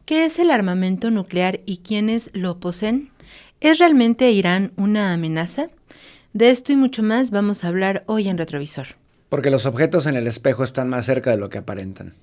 ¿Qué es el armamento nuclear y quiénes lo poseen? ¿Es realmente Irán una amenaza? De esto y mucho más vamos a hablar hoy en Retrovisor. Porque los objetos en el espejo están más cerca de lo que aparentan.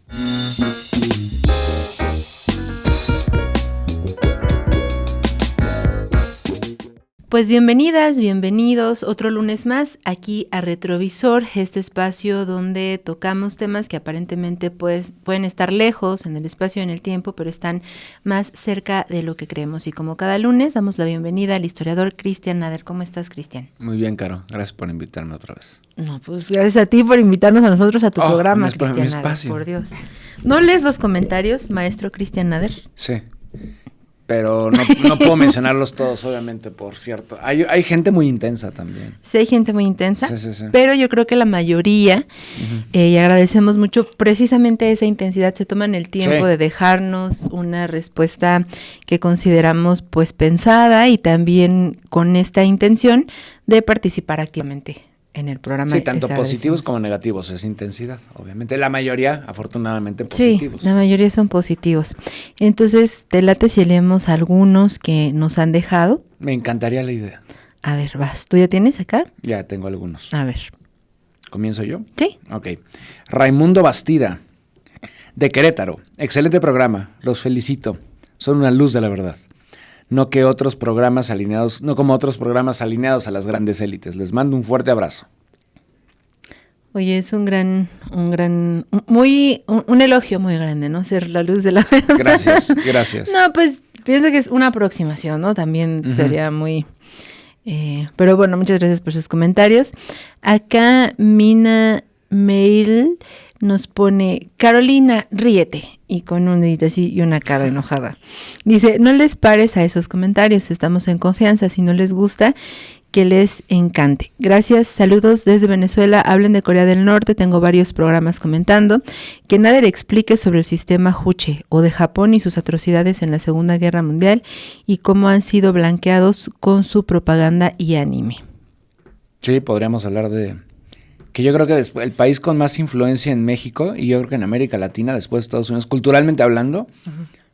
Pues bienvenidas, bienvenidos otro lunes más aquí a Retrovisor, este espacio donde tocamos temas que aparentemente pueden estar lejos en el espacio y en el tiempo, pero están más cerca de lo que creemos. Y como cada lunes, damos la bienvenida al historiador Cristian Nader. ¿Cómo estás, Cristian? Muy bien, Caro. Gracias por invitarme otra vez. No, pues gracias a ti por invitarnos a nosotros a tu programa, Cristian Nader, por Dios. ¿No lees los comentarios, maestro Cristian Nader? Sí. Pero no puedo mencionarlos todos, obviamente, por cierto. Hay gente muy intensa también. Sí, hay gente muy intensa, sí. Pero yo creo que la mayoría, y agradecemos mucho precisamente esa intensidad, se toman el tiempo de dejarnos una respuesta que consideramos pues pensada y también con esta intención de participar activamente en el programa. Sí, tanto positivos como negativos, es intensidad, obviamente. La mayoría, afortunadamente, positivos. Sí, la mayoría son positivos. Entonces, ¿te late si leemos algunos que nos han dejado? Me encantaría la idea. A ver, vas. ¿Tú ya tienes acá? Ya tengo algunos. A ver. ¿Comienzo yo? Sí. Ok. Raimundo Bastida, de Querétaro. Excelente programa, los felicito. Son una luz de la verdad. No como otros programas alineados a las grandes élites. Les mando un fuerte abrazo. Oye, es un elogio muy grande, ¿no? Ser la luz de la verdad. Gracias. No, pues pienso que es una aproximación, ¿no? También sería muy... pero bueno, muchas gracias por sus comentarios. Acá Mina Mail nos pone, Carolina, ríete, y con un dedito así y una cara enojada. Dice, no les pares a esos comentarios, estamos en confianza, si no les gusta, que les encante. Gracias, saludos desde Venezuela, hablen de Corea del Norte, tengo varios programas comentando, que Nader explique sobre el sistema Juche, o de Japón y sus atrocidades en la Segunda Guerra Mundial, y cómo han sido blanqueados con su propaganda y anime. Sí, podríamos hablar de... que yo creo que el país con más influencia en México, y yo creo que en América Latina, después de Estados Unidos, culturalmente hablando,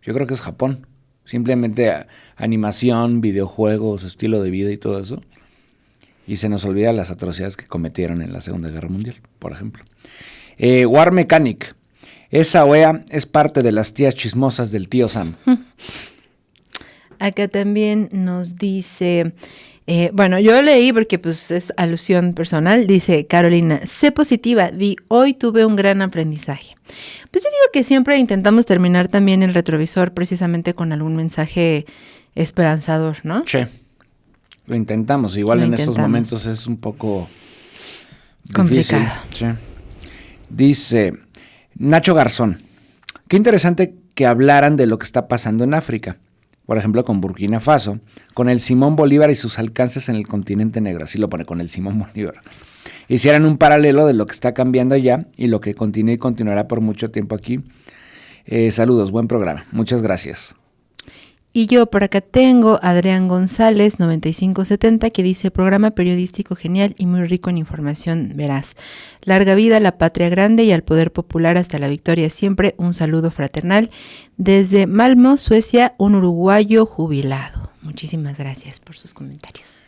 yo creo que es Japón. Simplemente animación, videojuegos, estilo de vida y todo eso. Y se nos olvida las atrocidades que cometieron en la Segunda Guerra Mundial, por ejemplo. War Mechanic. Esa OEA es parte de las tías chismosas del tío Sam. Acá también nos dice... bueno, yo leí porque pues es alusión personal, dice Carolina, sé positiva, hoy tuve un gran aprendizaje. Pues yo digo que siempre intentamos terminar también el retrovisor precisamente con algún mensaje esperanzador, ¿no? Sí, lo intentamos, igual estos momentos es un poco complicado. Sí. Dice Nacho Garzón, qué interesante que hablaran de lo que está pasando en África. Por ejemplo, con Burkina Faso, con el Simón Bolívar y sus alcances en el continente negro. Así lo pone, con el Simón Bolívar. Hicieran un paralelo de lo que está cambiando allá y lo que continúa y continuará por mucho tiempo aquí. Saludos, buen programa. Muchas gracias. Y yo por acá tengo Adrián González, 9570, que dice, programa periodístico genial y muy rico en información veraz. Larga vida a la patria grande y al poder popular hasta la victoria siempre. Un saludo fraternal desde Malmö, Suecia, un uruguayo jubilado. Muchísimas gracias por sus comentarios.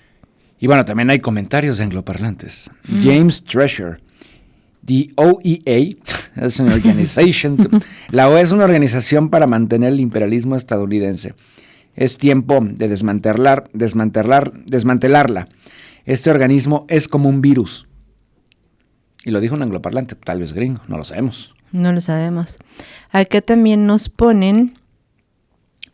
Y bueno, también hay comentarios de angloparlantes. James Treasure. The OEA es una organization. La OEA es una organización para mantener el imperialismo estadounidense. Es tiempo de desmantelarla. Este organismo es como un virus. Y lo dijo un angloparlante, tal vez gringo, no lo sabemos. No lo sabemos. Acá también nos ponen...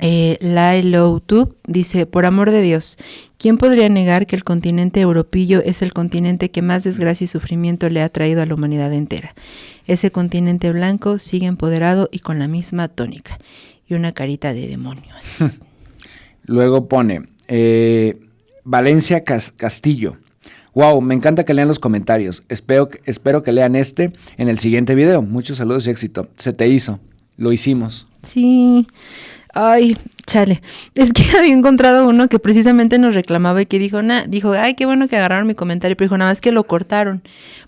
Lailotube dice, por amor de Dios, ¿quién podría negar que el continente europeo es el continente que más desgracia y sufrimiento le ha traído a la humanidad entera? Ese continente blanco sigue empoderado y con la misma tónica. Y una carita de demonio. Luego pone, Valencia Castillo. Wow, me encanta que lean los comentarios. Espero que lean en el siguiente video. Muchos saludos y éxito. Se te hizo. Lo hicimos. Sí. Ay, chale. Es que había encontrado uno que precisamente nos reclamaba y que dijo, ay, qué bueno que agarraron mi comentario, pero dijo, nada más que lo cortaron.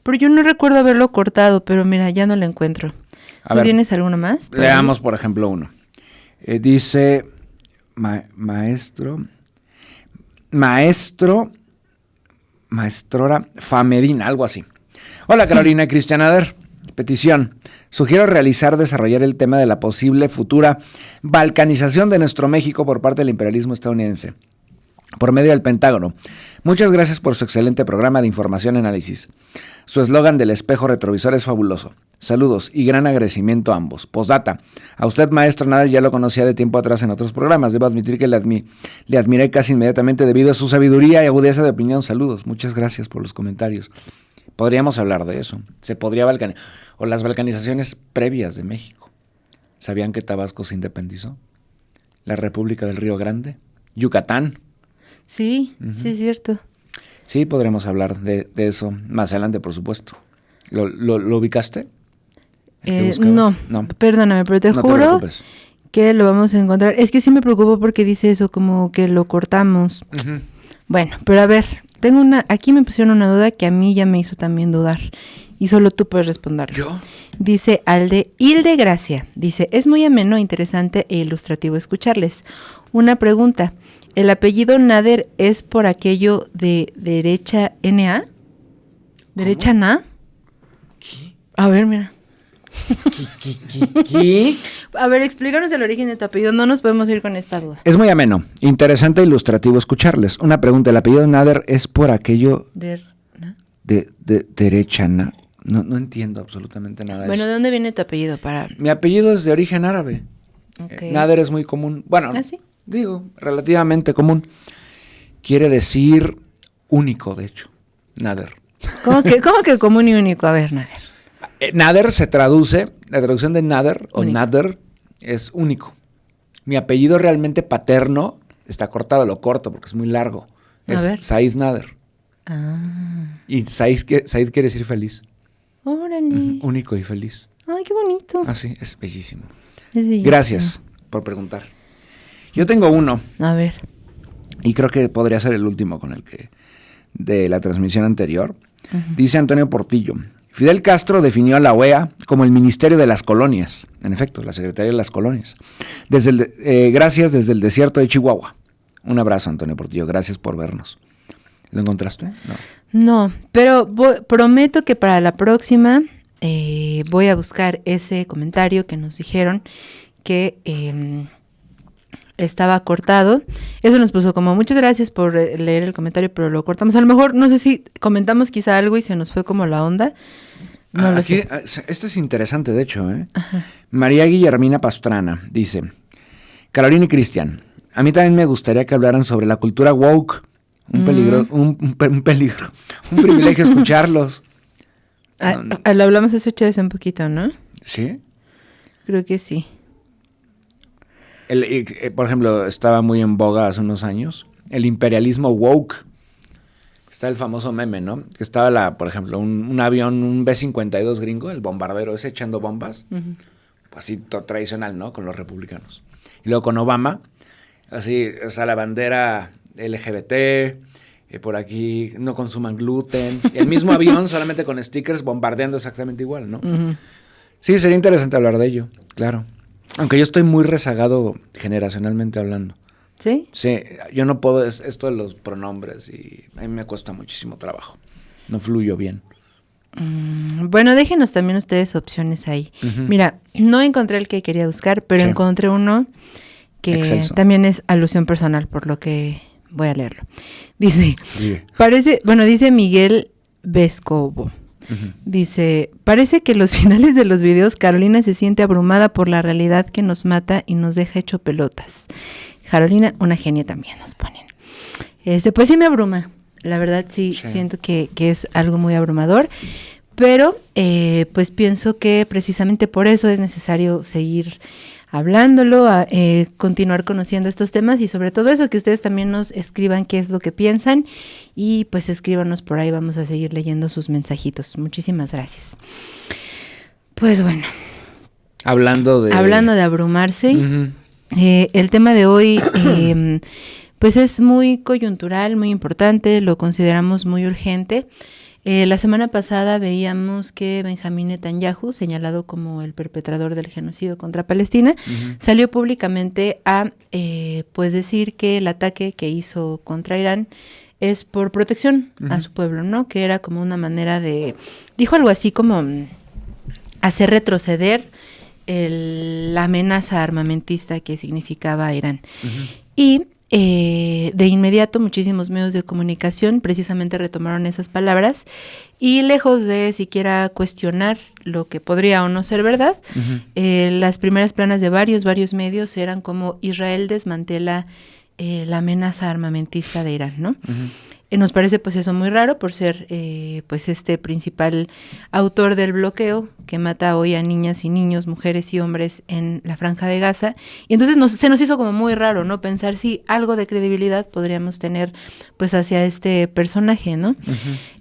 Pero yo no recuerdo haberlo cortado, pero mira, ya no lo encuentro. ¿Tú tienes alguno más? Leamos, por ejemplo, uno. Dice maestrora Famedina, algo así. Hola Carolina y Cristian Ader. Petición. Sugiero desarrollar el tema de la posible futura balcanización de nuestro México por parte del imperialismo estadounidense, por medio del Pentágono. Muchas gracias por su excelente programa de información y análisis. Su eslogan del espejo retrovisor es fabuloso. Saludos y gran agradecimiento a ambos. Postdata. A usted, maestro Nader, ya lo conocía de tiempo atrás en otros programas. Debo admitir que le admiré casi inmediatamente debido a su sabiduría y agudeza de opinión. Saludos. Muchas gracias por los comentarios. Podríamos hablar de eso. Se podría balcanizar. O las balcanizaciones previas de México. ¿Sabían que Tabasco se independizó? La República del Río Grande. Yucatán. Sí, sí es cierto. Sí, podremos hablar de eso más adelante, por supuesto. ¿Lo ubicaste? No, perdóname, pero te juro que lo vamos a encontrar. Es que sí me preocupo porque dice eso, como que lo cortamos. Uh-huh. Bueno, pero a ver, aquí me pusieron una duda que a mí ya me hizo también dudar. Y solo tú puedes responderlo. ¿Yo? Dice Hilde Gracia. Dice, es muy ameno, interesante e ilustrativo escucharles. Una pregunta. ¿El apellido Nader es por aquello de derecha NA? ¿Derecha NA? ¿Qué? A ver, mira. ¿Qué? A ver, explícanos el origen de tu apellido. No nos podemos ir con esta duda. Es muy ameno, interesante e ilustrativo escucharles. Una pregunta. ¿El apellido Nader es por aquello de derecha NA? No entiendo absolutamente nada de eso. Bueno, ¿de dónde viene tu apellido? Mi apellido es de origen árabe. Okay. Nader es muy común. Bueno, ¿Ah, sí? Digo, relativamente común. Quiere decir único, de hecho. Nader. ¿Cómo que común y único? A ver, Nader. Nader se traduce, la traducción de Nader o único. Nader es único. Mi apellido realmente paterno está cortado, lo corto porque es muy largo. Es Said Nader. Ah. Y Said quiere decir feliz. Órale. Único y feliz. Ay, qué bonito. Ah, sí, es bellísimo. Es bellísimo. Gracias por preguntar. Yo tengo uno. A ver. Y creo que podría ser el último con el que de la transmisión anterior. Uh-huh. Dice Antonio Portillo. Fidel Castro definió a la OEA como el Ministerio de las Colonias. En efecto, la Secretaría de las Colonias. Gracias desde el desierto de Chihuahua. Un abrazo, Antonio Portillo. Gracias por vernos. ¿Lo encontraste? No, pero prometo que para la próxima voy a buscar ese comentario que nos dijeron que estaba cortado. Eso nos puso como muchas gracias por leer el comentario, pero lo cortamos. A lo mejor, no sé si comentamos quizá algo y se nos fue como la onda. No lo sé. Este es interesante, de hecho. María Guillermina Pastrana dice, Carolina y Cristian, a mí también me gustaría que hablaran sobre la cultura woke. Un privilegio escucharlos. Lo hablamos hace un poquito, ¿no? ¿Sí? Creo que sí. Por ejemplo, estaba muy en boga hace unos años el imperialismo woke. Está el famoso meme, ¿no? Que estaba, por ejemplo, un avión, un B-52 gringo, el bombardero ese echando bombas, uh-huh. Así tradicional, ¿no? Con los republicanos. Y luego con Obama, así, o sea, la bandera LGBT, por aquí no consuman gluten. El mismo avión, solamente con stickers, bombardeando exactamente igual, ¿no? Uh-huh. Sí, sería interesante hablar de ello, claro. Aunque yo estoy muy rezagado generacionalmente hablando. ¿Sí? Sí, yo no puedo, esto de los pronombres y a mí me cuesta muchísimo trabajo. No fluyo bien. Bueno, déjenos también ustedes opciones ahí. Uh-huh. Mira, no encontré el que quería buscar, pero sí. Encontré uno que Excelso. También es alusión personal, por lo que voy a leerlo. Dice, dice Miguel Vescovo. Uh-huh. Dice, parece que los finales de los videos Carolina se siente abrumada por la realidad que nos mata y nos deja hecho pelotas. Carolina, una genia también nos ponen. Pues sí me abruma, la verdad sí. Siento que es algo muy abrumador, pero pues pienso que precisamente por eso es necesario seguir hablándolo, continuar conociendo estos temas y sobre todo eso, que ustedes también nos escriban qué es lo que piensan y pues escríbanos por ahí, vamos a seguir leyendo sus mensajitos. Muchísimas gracias. Pues bueno. Hablando de abrumarse, uh-huh. El tema de hoy pues es muy coyuntural, muy importante, lo consideramos muy urgente. La semana pasada veíamos que Benjamín Netanyahu, señalado como el perpetrador del genocidio contra Palestina, salió públicamente a pues decir que el ataque que hizo contra Irán es por protección a su pueblo, ¿no? Que era como una manera de, dijo algo así como hacer retroceder la amenaza armamentista que significaba Irán. Y de inmediato muchísimos medios de comunicación precisamente retomaron esas palabras y lejos de siquiera cuestionar lo que podría o no ser verdad, las primeras planas de varios medios eran como Israel desmantela la amenaza armamentista de Irán, ¿no? Nos parece pues eso muy raro por ser pues este principal autor del bloqueo que mata hoy a niñas y niños, mujeres y hombres en la Franja de Gaza. Y entonces se nos hizo como muy raro, ¿no? Pensar si algo de credibilidad podríamos tener pues hacia este personaje, ¿no?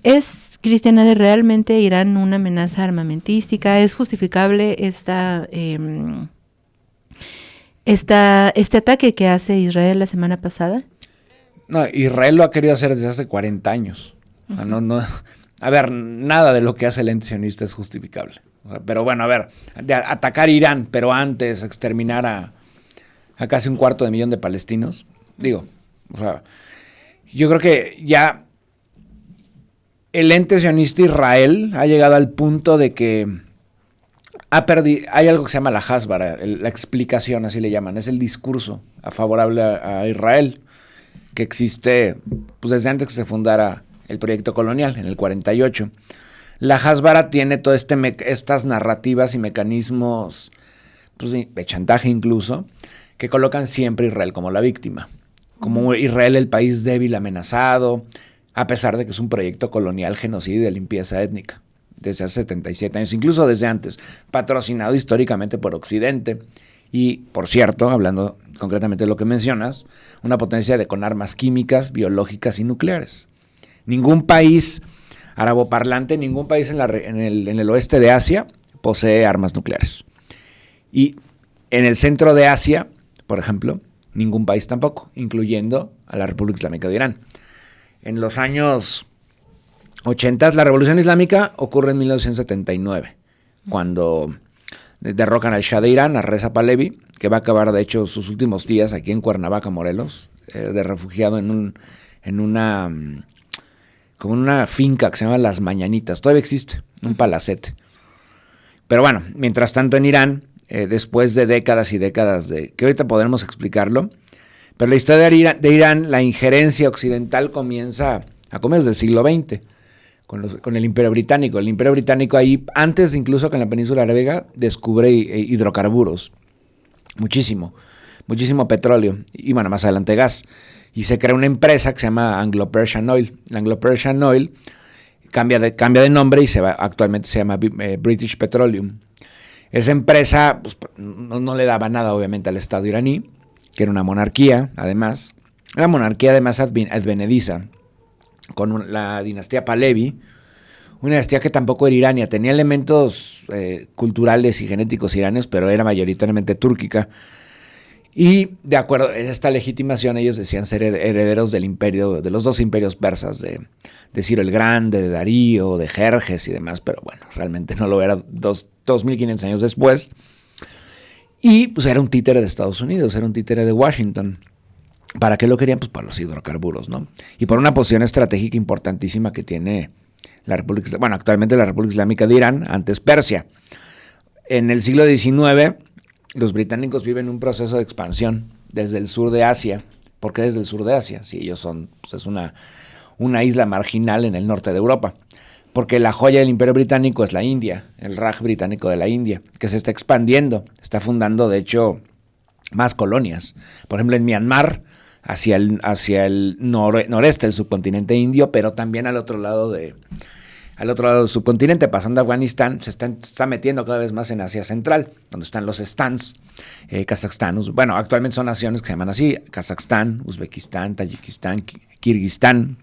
¿Es, Cristiana, de realmente Irán una amenaza armamentística? ¿Es justificable este ataque que hace Israel la semana pasada? No, Israel lo ha querido hacer desde hace 40 años. O sea, no, a ver, nada de lo que hace el ente sionista es justificable. O sea, pero bueno, a ver, de atacar Irán, pero antes exterminar a casi 250,000 de palestinos. Digo, o sea, yo creo que ya el ente sionista Israel ha llegado al punto de que hay algo que se llama la Hasbara, la explicación, así le llaman, es el discurso favorable a Israel, que existe pues desde antes que se fundara el proyecto colonial, en el 48. La Hasbara tiene todas estas narrativas y mecanismos pues, de chantaje incluso, que colocan siempre a Israel como la víctima, como Israel el país débil, amenazado, a pesar de que es un proyecto colonial, genocidio y de limpieza étnica, desde hace 77 años, incluso desde antes, patrocinado históricamente por Occidente. Y, por cierto, hablando concretamente de lo que mencionas, una potencia con armas químicas, biológicas y nucleares. Ningún país araboparlante, ningún país en el oeste de Asia posee armas nucleares. Y en el centro de Asia, por ejemplo, ningún país tampoco, incluyendo a la República Islámica de Irán. En los años 80, la Revolución Islámica ocurre en 1979, cuando derrocan al Shah de Irán, a Reza Pahlavi, que va a acabar de hecho sus últimos días aquí en Cuernavaca, Morelos, de refugiado en una finca que se llama Las Mañanitas. Todavía existe, un palacete. Pero bueno, mientras tanto en Irán, después de décadas y décadas que ahorita podremos explicarlo, pero la historia de Irán, la injerencia occidental comienza a comienzos del siglo XX. Con el Imperio Británico. El Imperio Británico ahí, antes incluso que en la península arábiga, descubre hidrocarburos. Muchísimo petróleo. Y bueno, más adelante gas. Y se crea una empresa que se llama Anglo-Persian Oil. La Anglo-Persian Oil cambia de nombre y actualmente se llama British Petroleum. Esa empresa pues, no le daba nada obviamente al Estado iraní, que era una monarquía, además. Una monarquía además advenediza, con la dinastía Pahlavi, una dinastía que tampoco era irania, tenía elementos culturales y genéticos iraníes, pero era mayoritariamente túrquica. Y de acuerdo a esta legitimación, ellos decían ser herederos del imperio, de los dos imperios persas, de Ciro el Grande, de Darío, de Jerjes y demás, pero bueno, realmente no lo era 2.500 años después. Y pues era un títere de Estados Unidos, era un títere de Washington. ¿Para qué lo querían? Pues para los hidrocarburos, ¿no? Y por una posición estratégica importantísima que tiene actualmente la República Islámica de Irán, antes Persia. En el siglo XIX, los británicos viven un proceso de expansión desde el sur de Asia. ¿Por qué desde el sur de Asia? Si ellos son, pues es una isla marginal en el norte de Europa. Porque la joya del Imperio Británico es la India, el Raj británico de la India, que se está expandiendo, está fundando, de hecho, más colonias. Por ejemplo, en Myanmar, hacia el noreste del subcontinente indio, pero también al otro lado del subcontinente, pasando a Afganistán, se está metiendo cada vez más en Asia Central, donde están los stans, Kazajstán, actualmente son naciones que se llaman así, Kazajstán, Uzbekistán, Tayikistán, Kirguistán.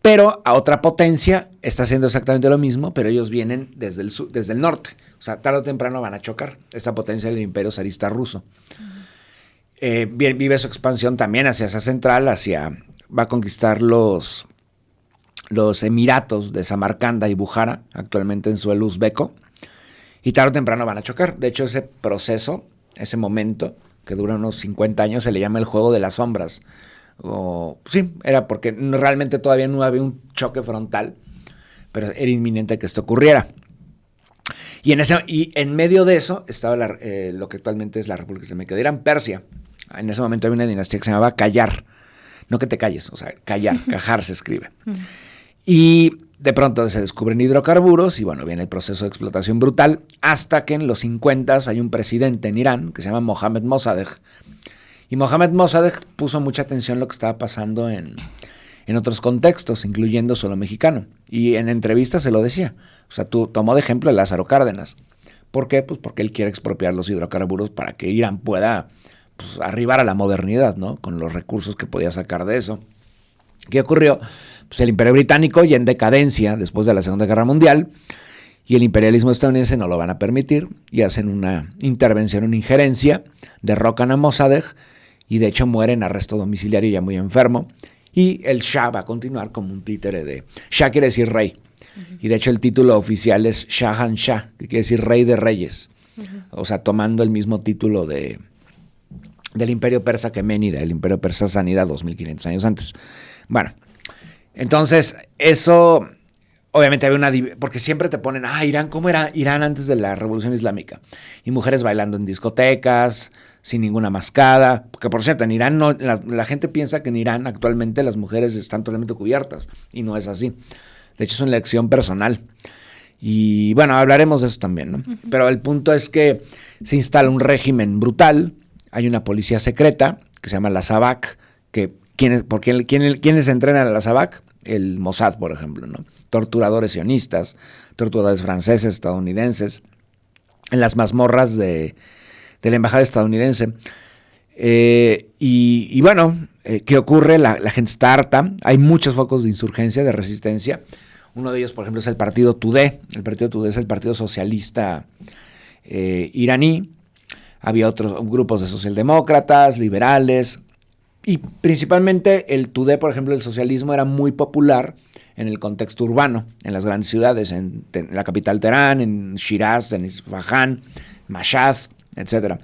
Pero a otra potencia está haciendo exactamente lo mismo, pero ellos vienen desde el norte. O sea, tarde o temprano van a chocar. Esta potencia del imperio zarista ruso. Vive su expansión también hacia Asia Central, va a conquistar los los emiratos de Samarcanda y Bujara, actualmente en suelo uzbeco, y tarde o temprano van a chocar. De hecho, ese proceso, ese momento, que dura unos 50 años, se le llama el juego de las sombras. Sí, era porque realmente todavía no había un choque frontal, pero era inminente que esto ocurriera. Y en medio de eso estaba lo que actualmente es la República Islámica de Irán, Persia. En ese momento había una dinastía que se llamaba Qayar. No que te calles, o sea, Qayar, Qajar se escribe. Y de pronto se descubren hidrocarburos y bueno, viene el proceso de explotación brutal hasta que en los 50 hay un presidente en Irán que se llama Mohammad Mossadegh. Y Mohammad Mossadegh puso mucha atención a lo que estaba pasando en otros contextos, incluyendo suelo mexicano. Y en entrevistas se lo decía. O sea, tomó de ejemplo a Lázaro Cárdenas. ¿Por qué? Pues porque él quiere expropiar los hidrocarburos para que Irán pueda arribar a la modernidad, ¿no? Con los recursos que podía sacar de eso. ¿Qué ocurrió? Pues el Imperio Británico ya en decadencia después de la Segunda Guerra Mundial, y el imperialismo estadounidense no lo van a permitir y hacen una intervención, una injerencia, derrocan a Mossadegh y de hecho muere en arresto domiciliario ya muy enfermo, y el Shah va a continuar como un títere de... Shah quiere decir rey, y de hecho el título oficial es Shahanshah, que quiere decir rey de reyes, o sea, tomando el mismo título del imperio persa Aqueménida, el imperio persa Sanida 2500 años antes. Bueno, entonces eso... Obviamente había porque siempre te ponen, Irán, ¿cómo era Irán antes de la Revolución Islámica? Y mujeres bailando en discotecas, sin ninguna mascada. Porque por cierto, en Irán no, la gente piensa que en Irán actualmente las mujeres están totalmente cubiertas, y no es así. De hecho, es una elección personal. Y bueno, hablaremos de eso también, ¿no? Pero el punto es que se instala un régimen brutal, hay una policía secreta que se llama la Savak, ¿quiénes entrenan a la Savak? El Mossad, por ejemplo, ¿no? Torturadores sionistas, torturadores franceses, estadounidenses, en las mazmorras de la embajada estadounidense. Y bueno, ¿qué ocurre? La gente está harta, hay muchos focos de insurgencia, de resistencia. Uno de ellos, por ejemplo, es el partido Tudeh. El partido Tudeh es el partido socialista iraní. Había otros grupos de socialdemócratas, liberales, y principalmente el Tudeh, por ejemplo, el socialismo era muy popular en el contexto urbano, en las grandes ciudades, en la capital Teherán, en Shiraz, en Isfahán, Mashhad, etc.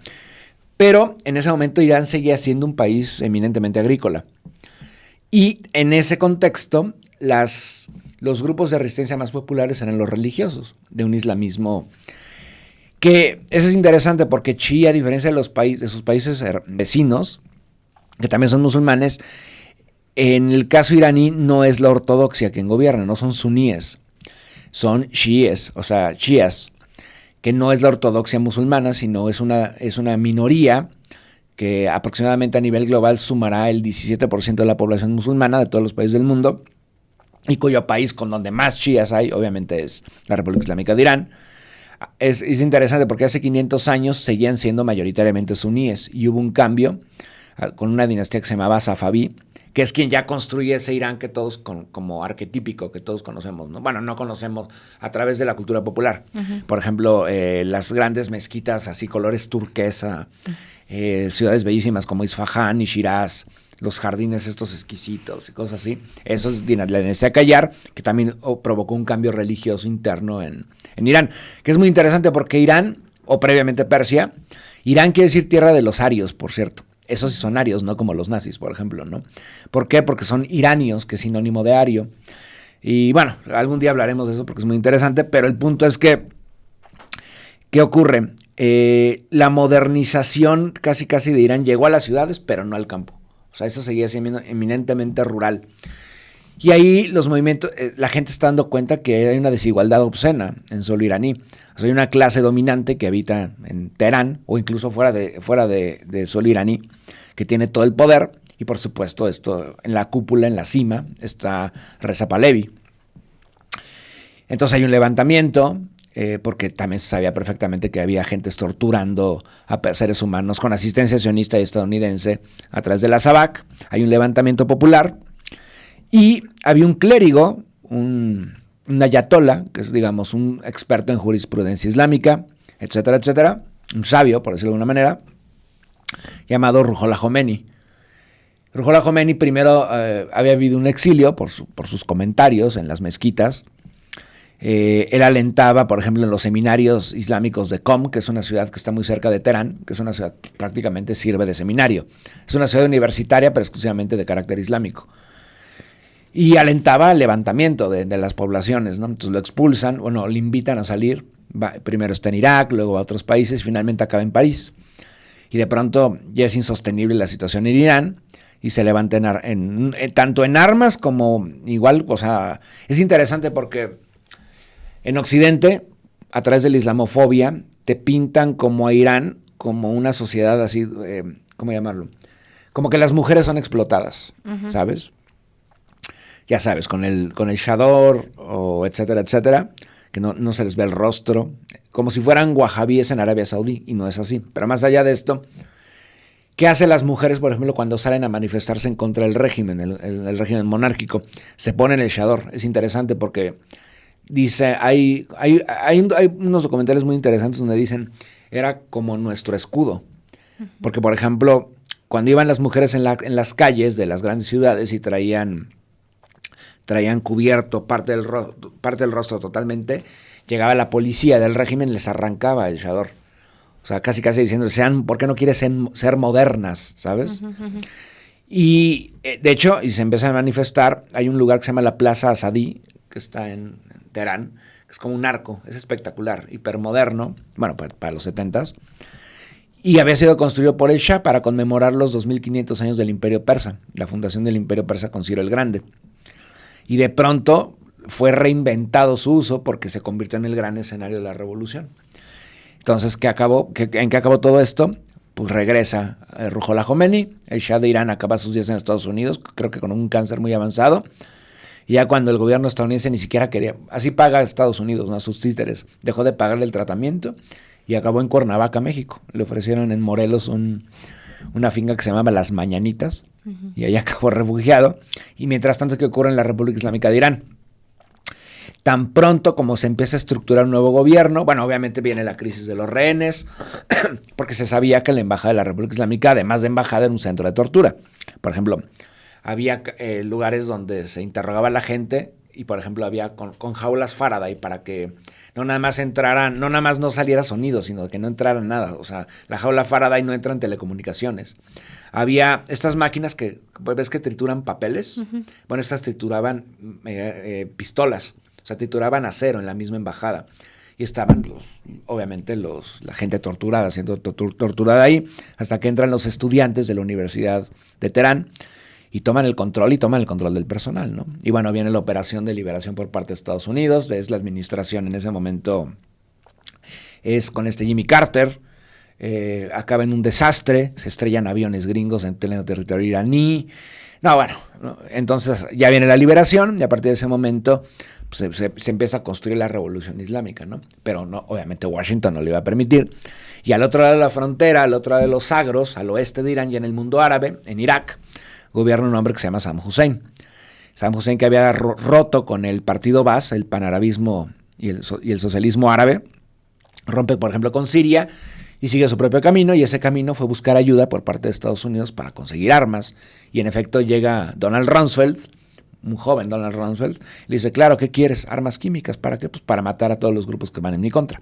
Pero en ese momento Irán seguía siendo un país eminentemente agrícola. Y en ese contexto, los grupos de resistencia más populares eran los religiosos, de un islamismo que eso es interesante porque Chi, a diferencia de sus países vecinos, que también son musulmanes, en el caso iraní no es la ortodoxia quien gobierna, no son suníes, son chiíes, o sea, chiías, que no es la ortodoxia musulmana, sino es una minoría que aproximadamente a nivel global sumará el 17% de la población musulmana de todos los países del mundo, y cuyo país con donde más chiías hay, obviamente, es la República Islámica de Irán. Es interesante porque hace 500 años seguían siendo mayoritariamente suníes, y hubo un cambio con una dinastía que se llamaba Safaví, que es quien ya construye ese Irán que todos, como arquetípico, que todos conocemos, ¿no? Bueno, no conocemos a través de la cultura popular. Por ejemplo, las grandes mezquitas así, colores turquesa, ciudades bellísimas como Isfahán y Shiraz, los jardines estos exquisitos y cosas así. Eso es la dinastía Qayar, que también provocó un cambio religioso interno en Irán, que es muy interesante porque Irán, o previamente Persia, Irán quiere decir tierra de los arios, por cierto. Esos sí son arios, no como los nazis, por ejemplo, ¿no? ¿Por qué? Porque son iranios, que es sinónimo de ario. Y bueno, algún día hablaremos de eso porque es muy interesante, pero el punto es que, ¿qué ocurre? La modernización casi de Irán llegó a las ciudades, pero no al campo. O sea, eso seguía siendo eminentemente rural. Y ahí los movimientos, la gente está dando cuenta que hay una desigualdad obscena en suelo iraní. O sea, hay una clase dominante que habita en Teherán o incluso fuera de suelo iraní, que tiene todo el poder, y por supuesto esto en la cúpula, en la cima, está Reza Pahlavi. Entonces hay un levantamiento, porque también se sabía perfectamente que había gentes torturando a seres humanos con asistencia sionista y estadounidense a través de la Savak. Hay un levantamiento popular y había un clérigo, un ayatolá, que es, digamos, un experto en jurisprudencia islámica, etcétera, etcétera, un sabio, por decirlo de alguna manera, llamado Ruhollah Khomeini, Ruhollah Khomeini primero había habido un exilio por sus comentarios en las mezquitas. Él alentaba, por ejemplo, en los seminarios islámicos de Qom, que es una ciudad que está muy cerca de Teherán, que es una ciudad que prácticamente sirve de seminario. Es una ciudad universitaria, pero exclusivamente de carácter islámico. Y alentaba el levantamiento de las poblaciones, ¿no? Entonces lo expulsan, le invitan a salir. Primero está en Irak, luego va a otros países, finalmente acaba en París. Y de pronto ya es insostenible la situación en Irán y se levanta tanto en armas como igual, o sea, es interesante porque en Occidente, a través de la islamofobia, te pintan como a Irán como una sociedad así, ¿cómo llamarlo? Como que las mujeres son explotadas, ¿sabes? Ya sabes, con el chador, o etcétera, etcétera, que no se les ve el rostro, como si fueran wahabíes en Arabia Saudí, y no es así. Pero más allá de esto, ¿qué hacen las mujeres, por ejemplo, cuando salen a manifestarse en contra del régimen, el régimen monárquico? Se ponen el chador. Es interesante porque dice, hay unos documentales muy interesantes donde dicen, era como nuestro escudo. Porque, por ejemplo, cuando iban las mujeres en las calles de las grandes ciudades y traían cubierto parte del rostro totalmente, llegaba la policía del régimen y les arrancaba el chador. O sea, casi diciendo, ¿por qué no quieres ser modernas? ¿Sabes? Y de hecho, y se empieza a manifestar, hay un lugar que se llama la Plaza Asadí, que está en Teherán, que es como un arco, es espectacular, hipermoderno, bueno, para los 70s, y había sido construido por el Shah para conmemorar los 2500 años del Imperio Persa, la fundación del Imperio Persa con Ciro el Grande. Y de pronto fue reinventado su uso porque se convirtió en el gran escenario de la revolución. Entonces, ¿en qué acabó todo esto? Pues regresa Ruhollah Khomeini, el Shah de Irán acaba sus días en Estados Unidos, creo que con un cáncer muy avanzado. Y ya cuando el gobierno estadounidense ni siquiera quería, así paga Estados Unidos, ¿no? A sus títeres, dejó de pagarle el tratamiento y acabó en Cuernavaca, México. Le ofrecieron en Morelos una finca que se llamaba Las Mañanitas, y ahí acabó refugiado. Y mientras tanto, ¿qué ocurre en la República Islámica de Irán? Tan pronto como se empieza a estructurar un nuevo gobierno, bueno, obviamente viene la crisis de los rehenes, porque se sabía que la embajada de la República Islámica, además de embajada, era un centro de tortura. Por ejemplo, había lugares donde se interrogaba a la gente y, por ejemplo, había con jaulas Faraday para que no nada más no saliera sonido, sino que no entrara nada. O sea, la jaula Faraday no entra en telecomunicaciones. Había estas máquinas que, ¿ves que trituran papeles? Bueno, estas trituraban pistolas, o sea, trituraban acero en la misma embajada. Y estaban, obviamente, la gente torturada, siendo torturada ahí, hasta que entran los estudiantes de la Universidad de Teherán y toman el control del personal, ¿no? Y bueno, viene la operación de liberación por parte de Estados Unidos, es la administración en ese momento, es con Jimmy Carter, acaba en un desastre, se estrellan aviones gringos en pleno territorio iraní. Entonces ya viene la liberación y a partir de ese momento pues, se empieza a construir la revolución islámica, ¿no? Pero no, obviamente Washington no lo iba a permitir. Y al otro lado de la frontera, al otro lado de los Sagros, al oeste de Irán y en el mundo árabe, en Irak, gobierna un hombre que se llama Saddam Hussein. Saddam Hussein, que había roto con el partido Baas, el panarabismo y el socialismo árabe, rompe, por ejemplo, con Siria y sigue su propio camino, y ese camino fue buscar ayuda por parte de Estados Unidos para conseguir armas. Y en efecto llega Donald Rumsfeld, un joven Donald Rumsfeld, le dice, claro, ¿qué quieres? Armas químicas, ¿para qué? Pues para matar a todos los grupos que van en mi contra.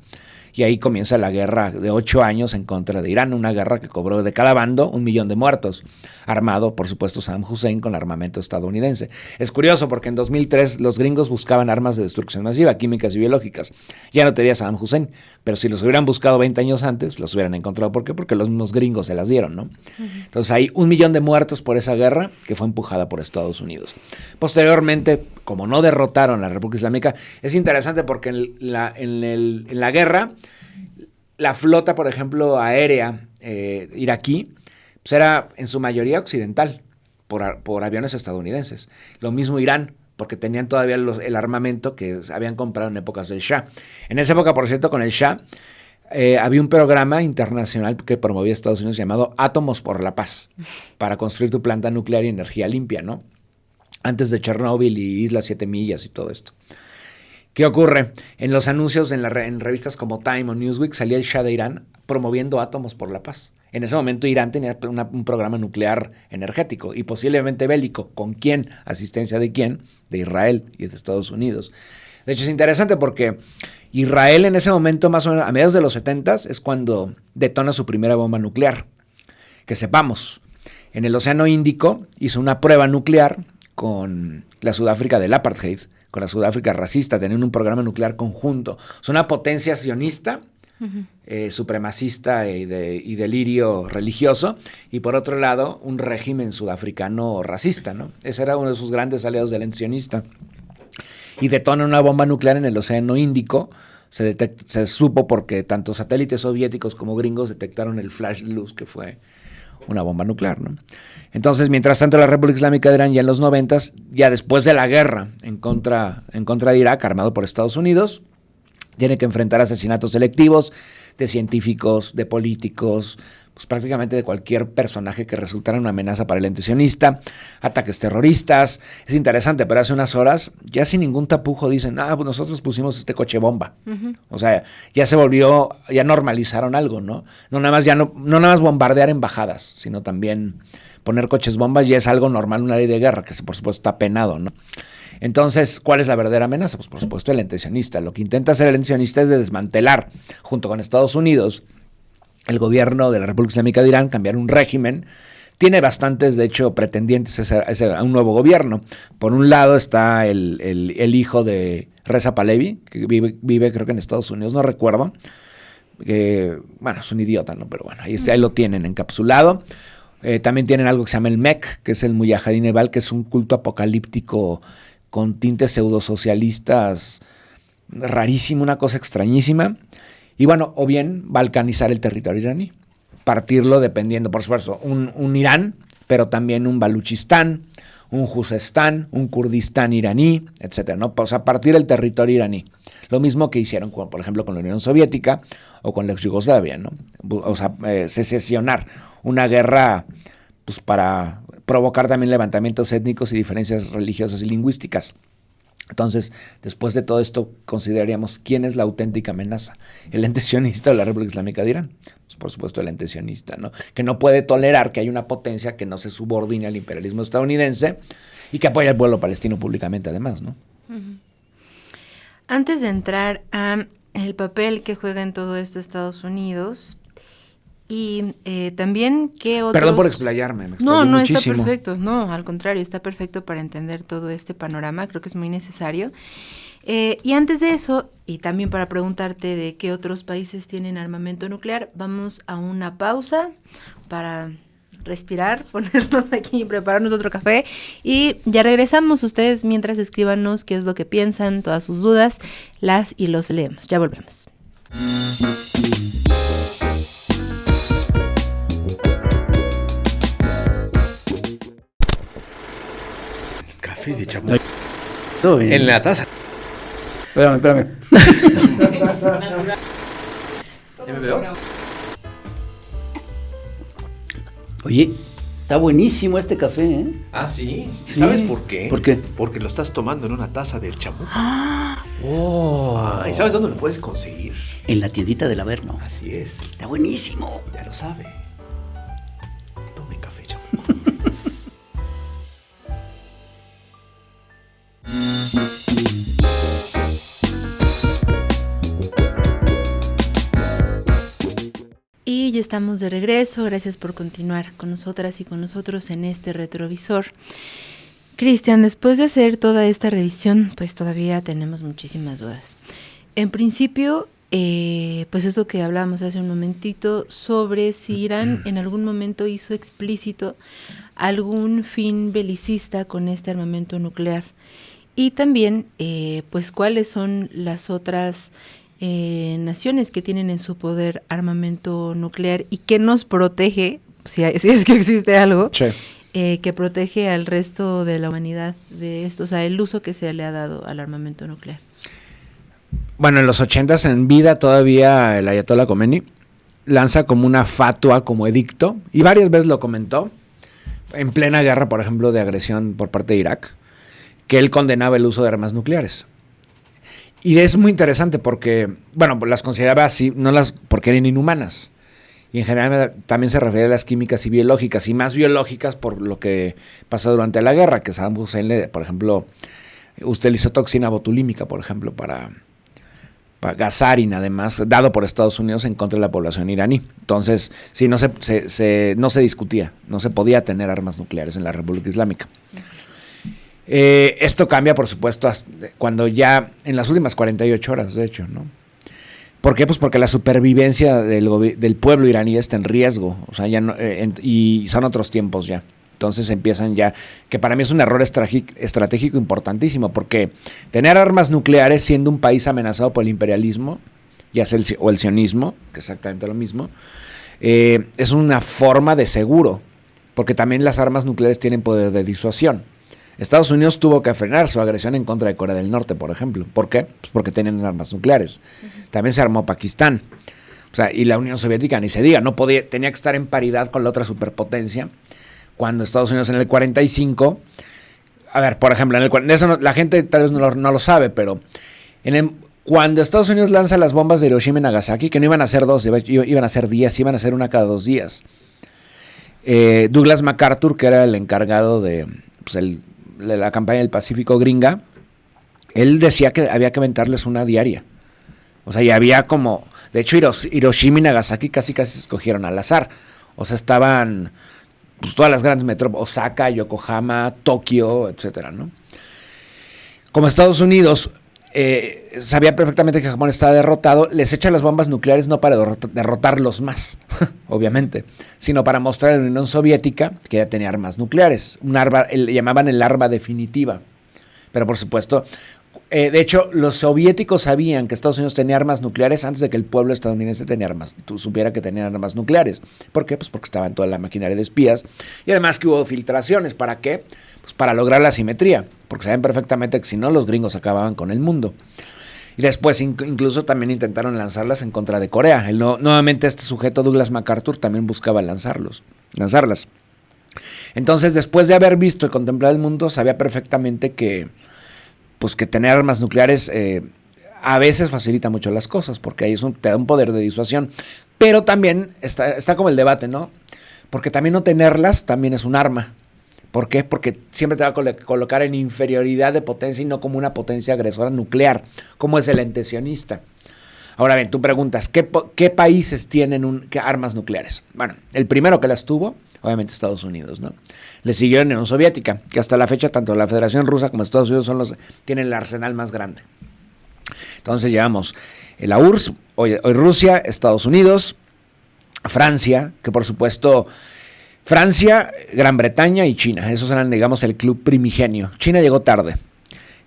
Y ahí comienza la guerra de 8 años en contra de Irán, una guerra que cobró de cada bando 1 millón de muertos, armado, por supuesto, Saddam Hussein con armamento estadounidense. Es curioso porque en 2003 los gringos buscaban armas de destrucción masiva, químicas y biológicas. Ya no tenía Saddam Hussein, pero si los hubieran buscado 20 años antes, los hubieran encontrado. ¿Por qué? Porque los mismos gringos se las dieron, ¿no? Entonces hay 1 millón de muertos por esa guerra que fue empujada por Estados Unidos. Posteriormente, como no derrotaron a la República Islámica, es interesante porque en la guerra, la flota, por ejemplo, aérea iraquí, pues era en su mayoría occidental, por aviones estadounidenses. Lo mismo Irán, porque tenían todavía el armamento que habían comprado en épocas del Shah. En esa época, por cierto, con el Shah, había un programa internacional que promovía Estados Unidos llamado Átomos por la Paz, para construir tu planta nuclear y energía limpia, ¿no? Antes de Chernóbil y Islas 7 Millas y todo esto. ¿Qué ocurre? En los anuncios en revistas como Time o Newsweek salía el Shah de Irán promoviendo Átomos por la Paz. En ese momento Irán tenía un programa nuclear energético y posiblemente bélico. ¿Con quién? ¿Asistencia de quién? De Israel y de Estados Unidos. De hecho, es interesante porque Israel en ese momento, más o menos a mediados de los 70s, es cuando detona su primera bomba nuclear. Que sepamos, en el Océano Índico hizo una prueba nuclear con la Sudáfrica del apartheid, con la Sudáfrica racista, tenían un programa nuclear conjunto. Es una potencia sionista, supremacista y delirio religioso, y por otro lado, un régimen sudafricano racista, ¿no? Ese era uno de sus grandes aliados del sionista. Y detona una bomba nuclear en el Océano Índico. Se supo porque tanto satélites soviéticos como gringos detectaron el flash de luz, que fue una bomba nuclear, ¿no? Entonces, mientras tanto, la República Islámica de Irán, ya en los 90s, ya después de la guerra en contra de Irak, armado por Estados Unidos, tiene que enfrentar asesinatos selectivos de científicos, de políticos, pues prácticamente de cualquier personaje que resultara una amenaza para el ente sionista, ataques terroristas. Es interesante, pero hace unas horas, ya sin ningún tapujo, dicen, pues nosotros pusimos este coche bomba. O sea, ya se volvió, ya normalizaron algo, ¿no? No nada más bombardear embajadas, sino también poner coches bombas ya es algo normal, una ley de guerra, que por supuesto está penado, ¿no? Entonces, ¿cuál es la verdadera amenaza? Pues por supuesto el ente sionista. Lo que intenta hacer el ente sionista es de desmantelar, junto con Estados Unidos, el gobierno de la República Islámica de Irán, cambiar un régimen. Tiene bastantes, de hecho, pretendientes a un nuevo gobierno. Por un lado está el hijo de Reza Pahlavi, que vive creo que en Estados Unidos, no recuerdo. Bueno, es un idiota, ¿no? Pero bueno, ahí lo tienen encapsulado. También tienen algo que se llama el MEK, que es el Mujahidin Ebal, que es un culto apocalíptico con tintes pseudosocialistas, rarísimo, una cosa extrañísima. Y bueno, o bien balcanizar el territorio iraní, partirlo dependiendo, por supuesto, un Irán, pero también un Baluchistán, un Juzestán, un Kurdistán iraní, etcétera, ¿no? O sea, partir el territorio iraní. Lo mismo que hicieron, por ejemplo, con la Unión Soviética o con la ex Yugoslavia, ¿no? O sea, secesionar una guerra, pues para provocar también levantamientos étnicos y diferencias religiosas y lingüísticas. Entonces, después de todo esto, consideraríamos quién es la auténtica amenaza. ¿El ente sionista o la República Islámica de Irán? Pues por supuesto el ente sionista, ¿no? Que no puede tolerar que haya una potencia que no se subordine al imperialismo estadounidense y que apoya al pueblo palestino públicamente, además, ¿no? Antes de entrar a el papel que juega en todo esto Estados Unidos y también qué otros... Perdón por explayarme, me explayé muchísimo. Está perfecto, no, al contrario, está perfecto para entender todo este panorama, creo que es muy necesario. Y antes de eso, y también para preguntarte de qué otros países tienen armamento nuclear, vamos a una pausa para respirar, ponernos aquí, prepararnos otro café y ya regresamos. Ustedes mientras escríbanos qué es lo que piensan, todas sus dudas, y los leemos. Ya volvemos. Café de champú. Todo bien. En la taza. Espérame. ¿Ya me veo? Oye, está buenísimo este café, ¿eh? Ah, ¿sí? Sí. ¿Sabes por qué? ¿Por qué? Porque lo estás tomando en una taza del champú. Oh. ¿Y sabes dónde lo puedes conseguir? En la tiendita del Averno. Así es. Está buenísimo. Ya lo sabe. Tome café champú. Y ya estamos de regreso, gracias por continuar con nosotras y con nosotros en este retrovisor. Cristian, después de hacer toda esta revisión, pues todavía tenemos muchísimas dudas. En principio, pues esto que hablábamos hace un momentito sobre si Irán en algún momento hizo explícito algún fin belicista con este armamento nuclear. Y también, pues cuáles son las otras naciones que tienen en su poder armamento nuclear y que nos protege, si es que existe algo, Sí. Que protege al resto de la humanidad de esto, o sea, el uso que se le ha dado al armamento nuclear. Bueno, en los 80s, en vida, todavía el Ayatollah Khomeini lanza como una fatua, como edicto, y varias veces lo comentó, en plena guerra, por ejemplo, de agresión por parte de Irak, que él condenaba el uso de armas nucleares. Y es muy interesante porque, bueno, las consideraba así, porque eran inhumanas. Y en general también se refiere a las químicas y biológicas, y más biológicas por lo que pasó durante la guerra, que Saddam Hussein, por ejemplo, utilizó toxina botulímica, por ejemplo, para gasarin, además, dado por Estados Unidos en contra de la población iraní. Entonces, sí, no se discutía, no se podía tener armas nucleares en la República Islámica. Esto cambia, por supuesto, cuando ya en las últimas 48 horas, de hecho, ¿no? ¿Por qué? Pues porque la supervivencia del pueblo iraní está en riesgo, o sea, ya no, y son otros tiempos ya. Entonces empiezan ya, que para mí es un error estratégico importantísimo, porque tener armas nucleares siendo un país amenazado por el imperialismo, ya sea el sionismo, que es exactamente lo mismo, es una forma de seguro, porque también las armas nucleares tienen poder de disuasión. Estados Unidos tuvo que frenar su agresión en contra de Corea del Norte, por ejemplo. ¿Por qué? Pues porque tenían armas nucleares. También se armó Pakistán. O sea, y la Unión Soviética, ni se diga, tenía que estar en paridad con la otra superpotencia. Cuando Estados Unidos en el 45, a ver, por ejemplo, eso la gente tal vez no lo sabe, pero cuando Estados Unidos lanza las bombas de Hiroshima y Nagasaki, que no iban a ser 2, iban a ser 10, iban a ser una cada 2 días. Douglas MacArthur, que era el encargado de la campaña del Pacífico gringa, él decía que había que aventarles una diaria. O sea, y había como, de hecho, Hiroshima y Nagasaki casi se escogieron al azar. O sea, estaban pues todas las grandes metrópolis, Osaka, Yokohama, Tokio, etcétera, ¿no? Como Estados Unidos sabía perfectamente que Japón estaba derrotado, les echa las bombas nucleares no para derrotarlos más, obviamente, sino para mostrar a la Unión Soviética que ya tenía armas nucleares, llamaban el arma definitiva. Pero por supuesto, de hecho, los soviéticos sabían que Estados Unidos tenía armas nucleares antes de que el pueblo estadounidense supiera que tenían armas nucleares. ¿Por qué? Pues porque estaba en toda la maquinaria de espías. Y además que hubo filtraciones. ¿Para qué? Pues para lograr la simetría. Porque saben perfectamente que si no, los gringos acababan con el mundo. Y después incluso también intentaron lanzarlas en contra de Corea. Nuevamente este sujeto, Douglas MacArthur, también buscaba lanzarlas. Entonces, después de haber visto y contemplado el mundo, sabía perfectamente que tener armas nucleares a veces facilita mucho las cosas, porque ahí te da un poder de disuasión. Pero también está como el debate, ¿no? Porque también no tenerlas también es un arma. ¿Por qué? Porque siempre te va a colocar en inferioridad de potencia y no como una potencia agresora nuclear, como es el ente sionista. Ahora bien, tú preguntas, ¿qué países tienen armas nucleares? Bueno, el primero que las tuvo, obviamente Estados Unidos, ¿no? Le siguió la Unión Soviética, que hasta la fecha tanto la Federación Rusa como Estados Unidos tienen el arsenal más grande. Entonces llevamos la URSS, hoy Rusia, Estados Unidos, Francia, que por supuesto Francia, Gran Bretaña y China, esos eran, digamos, el club primigenio. China llegó tarde,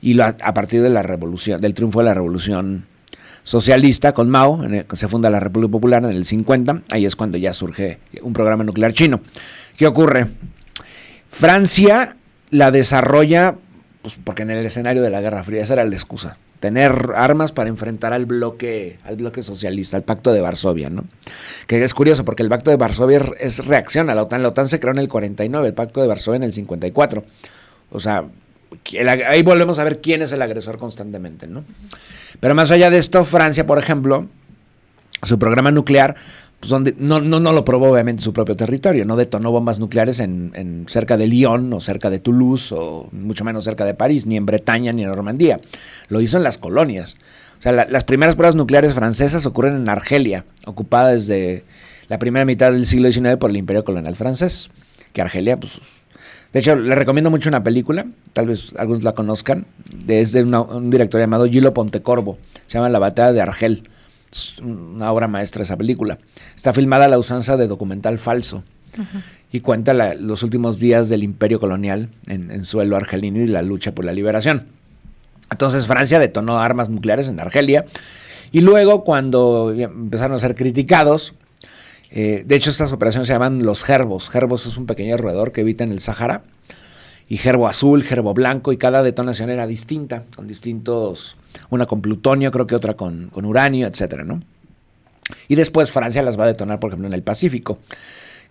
y a partir de la revolución, del triunfo de la revolución socialista con Mao, se funda la República Popular en el 50, ahí es cuando ya surge un programa nuclear chino. ¿Qué ocurre? Francia la desarrolla porque en el escenario de la Guerra Fría esa era la excusa, tener armas para enfrentar al bloque socialista, al Pacto de Varsovia, ¿no? Que es curioso porque el Pacto de Varsovia es reacción a la OTAN. La OTAN se creó en el 49, el Pacto de Varsovia en el 54. O sea, ahí volvemos a ver quién es el agresor constantemente, ¿no? Pero más allá de esto, Francia, por ejemplo, su programa nuclear, pues donde no lo probó obviamente en su propio territorio, no detonó bombas nucleares en cerca de Lyon o cerca de Toulouse o mucho menos cerca de París, ni en Bretaña ni en Normandía. Lo hizo en las colonias. O sea, las primeras pruebas nucleares francesas ocurren en Argelia, ocupada desde la primera mitad del siglo XIX por el Imperio Colonial francés, que Argelia, pues... De hecho, le recomiendo mucho una película, tal vez algunos la conozcan, es de un director llamado Gillo Pontecorvo, se llama La Batalla de Argel, es una obra maestra esa película. Está filmada a la usanza de documental falso, y cuenta los últimos días del imperio colonial en suelo argelino y la lucha por la liberación. Entonces Francia detonó armas nucleares en Argelia, y luego cuando empezaron a ser criticados, de hecho estas operaciones se llaman los gerbos. Gerbos es un pequeño roedor que habita en el Sahara, y gerbo azul, gerbo blanco, y cada detonación era distinta, con distintos, una con plutonio, creo que otra con uranio, etcétera, ¿no? Y después Francia las va a detonar, por ejemplo, en el Pacífico,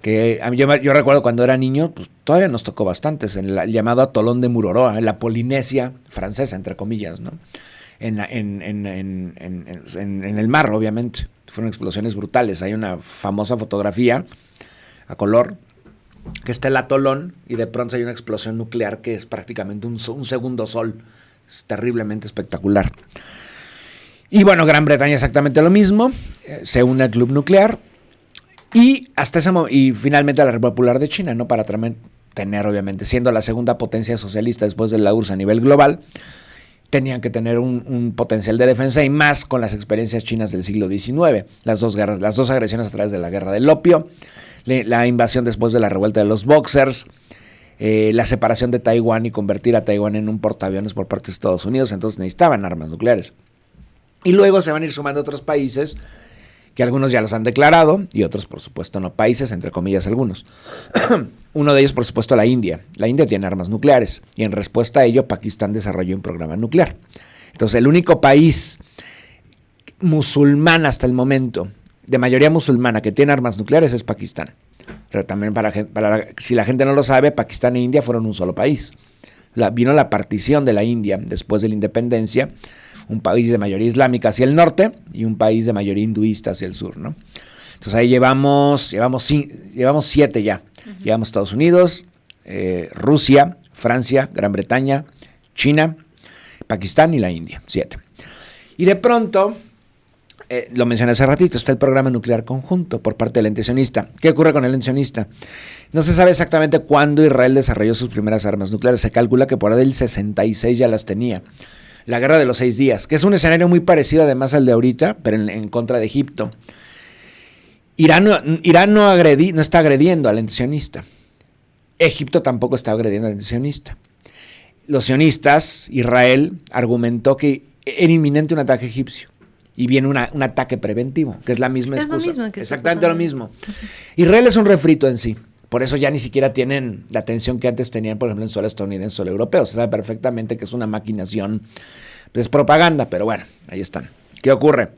que yo recuerdo cuando era niño, pues todavía nos tocó bastantes, en el llamado atolón de Mururoa, en la Polinesia francesa, entre comillas, ¿no? en el mar, obviamente. Fueron explosiones brutales. Hay una famosa fotografía a color que está el atolón y de pronto hay una explosión nuclear que es prácticamente un segundo sol. Es terriblemente espectacular. Y bueno, Gran Bretaña exactamente lo mismo. Se une al club nuclear. Y hasta y finalmente la República Popular de China, ¿no? Para tener, obviamente, siendo la segunda potencia socialista después de la URSS a nivel global, tenían que tener un potencial de defensa y más con las experiencias chinas del siglo XIX. Las dos agresiones a través de la guerra del opio, la invasión después de la revuelta de los Boxers, la separación de Taiwán y convertir a Taiwán en un portaaviones por parte de Estados Unidos. Entonces necesitaban armas nucleares. Y luego se van a ir sumando otros países, que algunos ya los han declarado y otros, por supuesto, no. Países, entre comillas, algunos. Uno de ellos, por supuesto, la India. La India tiene armas nucleares y en respuesta a ello, Pakistán desarrolló un programa nuclear. Entonces, el único país musulmán hasta el momento, de mayoría musulmana, que tiene armas nucleares es Pakistán. Pero también, si la gente no lo sabe, Pakistán e India fueron un solo país. Vino la partición de la India después de la independencia, un país de mayoría islámica hacia el norte y un país de mayoría hinduista hacia el sur, ¿no? Entonces ahí llevamos 7 ya. Uh-huh. Llevamos Estados Unidos, Rusia, Francia, Gran Bretaña, China, Pakistán y la India, 7. Y de pronto, lo mencioné hace ratito, está el programa nuclear conjunto por parte del ente sionista. ¿Qué ocurre con el ente sionista? No se sabe exactamente cuándo Israel desarrolló sus primeras armas nucleares. Se calcula que por ahí del 66 ya las tenía. La guerra de los 6 días, que es un escenario muy parecido además al de ahorita, pero en contra de Egipto. Irán no está agrediendo al ente sionista. Egipto tampoco está agrediendo al ente sionista. Los sionistas, Israel, argumentó que era inminente un ataque egipcio. Y viene un ataque preventivo, que es la misma excusa. Es lo mismo que exactamente lo mismo. Israel es un refrito en sí. Por eso ya ni siquiera tienen la atención que antes tenían, por ejemplo, en suelo estadounidense o suelo europeo. Se sabe perfectamente que es una maquinación, es propaganda, pero bueno, ahí están. ¿Qué ocurre?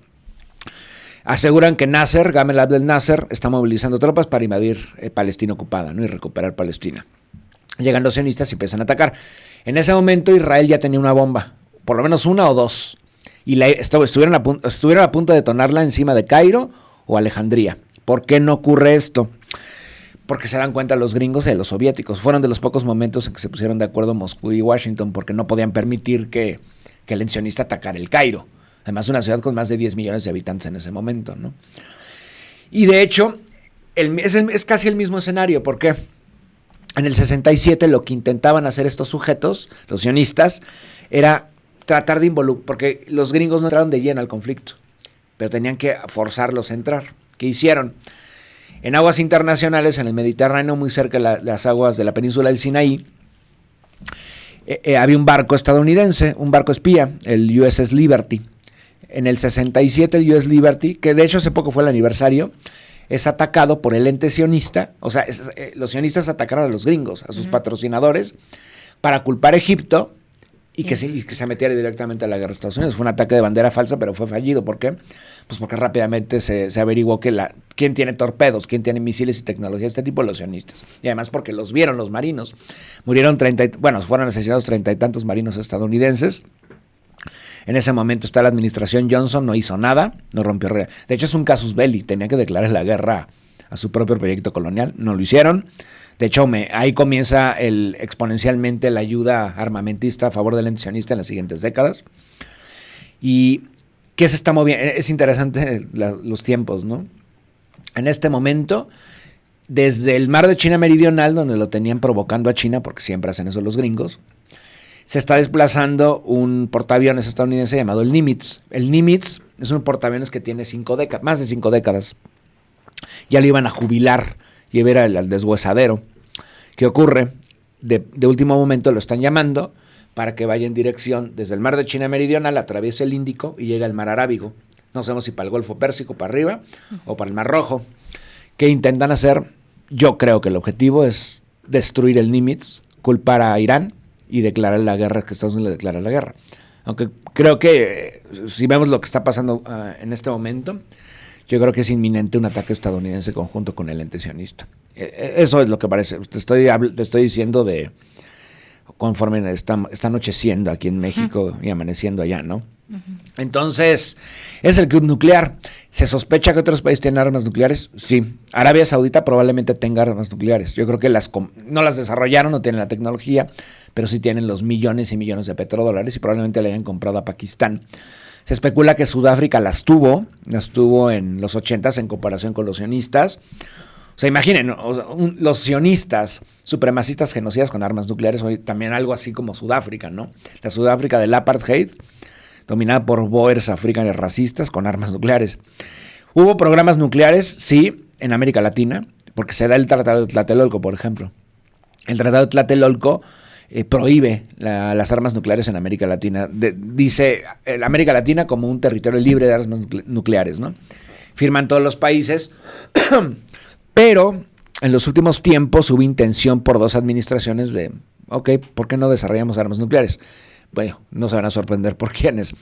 Aseguran que Gamal Abdel Nasser, está movilizando tropas para invadir Palestina ocupada, ¿no? Y recuperar Palestina. Llegan los sionistas y empiezan a atacar. En ese momento Israel ya tenía una bomba, por lo menos una o dos, y estuvieron a punto de detonarla encima de Cairo o Alejandría. ¿Por qué no ocurre esto? Porque se dan cuenta los gringos y los soviéticos. Fueron de los pocos momentos en que se pusieron de acuerdo Moscú y Washington, porque no podían permitir que el sionista atacara el Cairo. Además, una ciudad con más de 10 millones de habitantes en ese momento, ¿no? Y de hecho, es casi el mismo escenario. ¿Por qué? En el 67 lo que intentaban hacer estos sujetos, los sionistas, era tratar de involucrar, porque los gringos no entraron de lleno al conflicto, pero tenían que forzarlos a entrar. ¿Qué hicieron? En aguas internacionales, en el Mediterráneo, muy cerca de las aguas de la península del Sinaí, había un barco estadounidense, un barco espía, el USS Liberty. En el 67 el USS Liberty, que de hecho hace poco fue el aniversario, es atacado por el ente sionista. O sea, los sionistas atacaron a los gringos, a sus patrocinadores, para culpar a Egipto y que se metiera directamente a la guerra de Estados Unidos. Fue un ataque de bandera falsa, pero fue fallido. ¿Por qué? Pues porque rápidamente se averiguó quién tiene torpedos, quién tiene misiles y tecnología de este tipo, los sionistas. Y además porque los vieron los marinos. Fueron asesinados 30 y tantos marinos estadounidenses. En ese momento está la administración Johnson, no hizo nada, no rompió reglas. De hecho es un casus belli, tenía que declarar la guerra a su propio proyecto colonial, no lo hicieron. De hecho, ahí comienza exponencialmente la ayuda armamentista a favor del ente sionista en las siguientes décadas. Y ¿qué se está moviendo? Es interesante los tiempos, ¿no? En este momento, desde el mar de China Meridional, donde lo tenían provocando a China, porque siempre hacen eso los gringos, se está desplazando un portaaviones estadounidense llamado el Nimitz. El Nimitz es un portaaviones que tiene más de 5 décadas. Ya lo iban a jubilar y ver al deshuesadero. ¿Qué ocurre? De último momento lo están llamando para que vaya en dirección desde el mar de China Meridional, atraviese el Índico y llegue al mar Arábigo. No sabemos si para el Golfo Pérsico, para arriba, o para el Mar Rojo. ¿Qué intentan hacer? Yo creo que el objetivo es destruir el Nimitz, culpar a Irán y declarar la guerra, que Estados Unidos le declara la guerra. Aunque creo que si vemos lo que está pasando en este momento, yo creo que es inminente un ataque estadounidense conjunto con el ente sionista. Eso es lo que parece. Te estoy diciendo de conforme está anocheciendo aquí en México y amaneciendo allá, ¿no? Entonces, es el club nuclear. ¿Se sospecha que otros países tienen armas nucleares? Sí. Arabia Saudita probablemente tenga armas nucleares. Yo creo que no las desarrollaron, no tienen la tecnología, pero sí tienen los millones y millones de petrodólares y probablemente le hayan comprado a Pakistán. Se especula que Sudáfrica las tuvo en los 80s en comparación con los sionistas. O sea, imaginen, los sionistas, supremacistas genocidas con armas nucleares, también algo así como Sudáfrica, ¿no? La Sudáfrica del apartheid, dominada por boers africanos racistas con armas nucleares. Hubo programas nucleares, sí, en América Latina, porque se da el Tratado de Tlatelolco, por ejemplo. El Tratado de Tlatelolco prohíbe las armas nucleares en América Latina. Dice América Latina como un territorio libre de armas nucleares, ¿no? Firman todos los países, pero en los últimos tiempos hubo intención por 2 administraciones de, ¿por qué no desarrollamos armas nucleares? Bueno, no se van a sorprender por quiénes.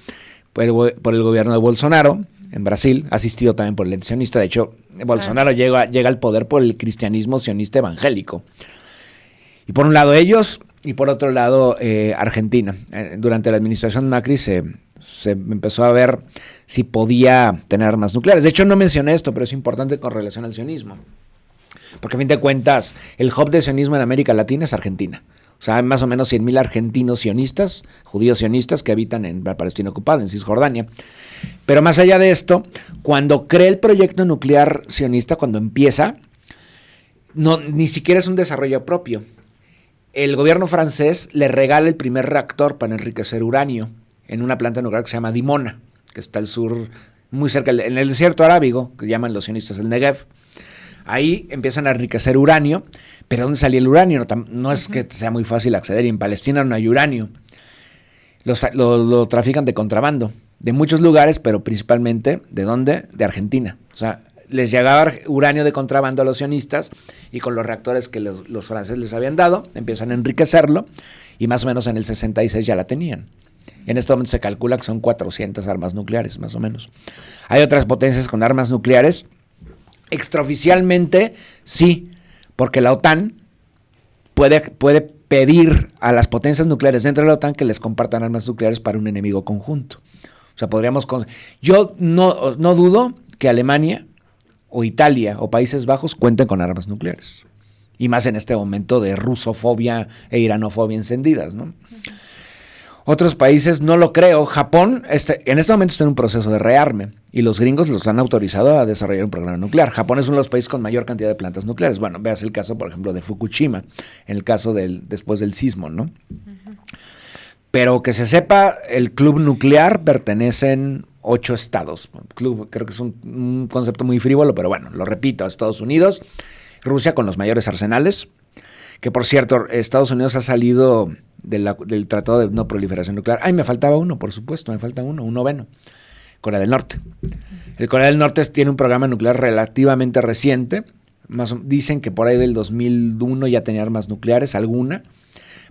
Por el gobierno de Bolsonaro en Brasil, asistido también por el sionista. De hecho, Bolsonaro llega al poder por el cristianismo sionista evangélico. Y por un lado ellos, y por otro lado Argentina. Durante la administración Macri se empezó a ver si podía tener armas nucleares. De hecho, no mencioné esto, pero es importante con relación al sionismo. Porque a fin de cuentas, el hub de sionismo en América Latina es Argentina. O sea, hay más o menos 100,000 argentinos sionistas, judíos sionistas, que habitan en la Palestina ocupada, en Cisjordania. Pero más allá de esto, cuando crea el proyecto nuclear sionista, cuando empieza, ni siquiera es un desarrollo propio. El gobierno francés le regala el primer reactor para enriquecer uranio en una planta nuclear que se llama Dimona, que está al sur, muy cerca, en el desierto arábigo, que llaman los sionistas el Negev. Ahí empiezan a enriquecer uranio, pero ¿dónde salía el uranio? No es que sea muy fácil acceder, y en Palestina no hay uranio. Lo trafican de contrabando, de muchos lugares, pero principalmente, ¿de dónde? De Argentina. O sea, les llegaba uranio de contrabando a los sionistas, y con los reactores que los franceses les habían dado, empiezan a enriquecerlo, y más o menos en el 66 ya la tenían. En este momento se calcula que son 400 armas nucleares, más o menos. Hay otras potencias con armas nucleares. Extraoficialmente, sí, porque la OTAN puede pedir a las potencias nucleares dentro de la OTAN que les compartan armas nucleares para un enemigo conjunto. O sea, yo no dudo que Alemania o Italia o Países Bajos cuenten con armas nucleares. Y más en este momento de rusofobia e iranofobia encendidas, ¿no? Otros países no lo creo. Japón en este momento está en un proceso de rearme y los gringos los han autorizado a desarrollar un programa nuclear. Japón es uno de los países con mayor cantidad de plantas nucleares. Bueno, veas el caso, por ejemplo, de Fukushima, en el caso después del sismo, ¿no? Uh-huh. Pero que se sepa, el club nuclear pertenecen 8 estados. Club, creo que es un concepto muy frívolo, pero bueno, lo repito, Estados Unidos, Rusia con los mayores arsenales, que por cierto, Estados Unidos ha salido del Tratado de No Proliferación Nuclear. Me faltaba uno, por supuesto, un noveno. Corea del Norte. El Corea del Norte tiene un programa nuclear relativamente reciente. Dicen que por ahí del 2001 ya tenía armas nucleares, alguna,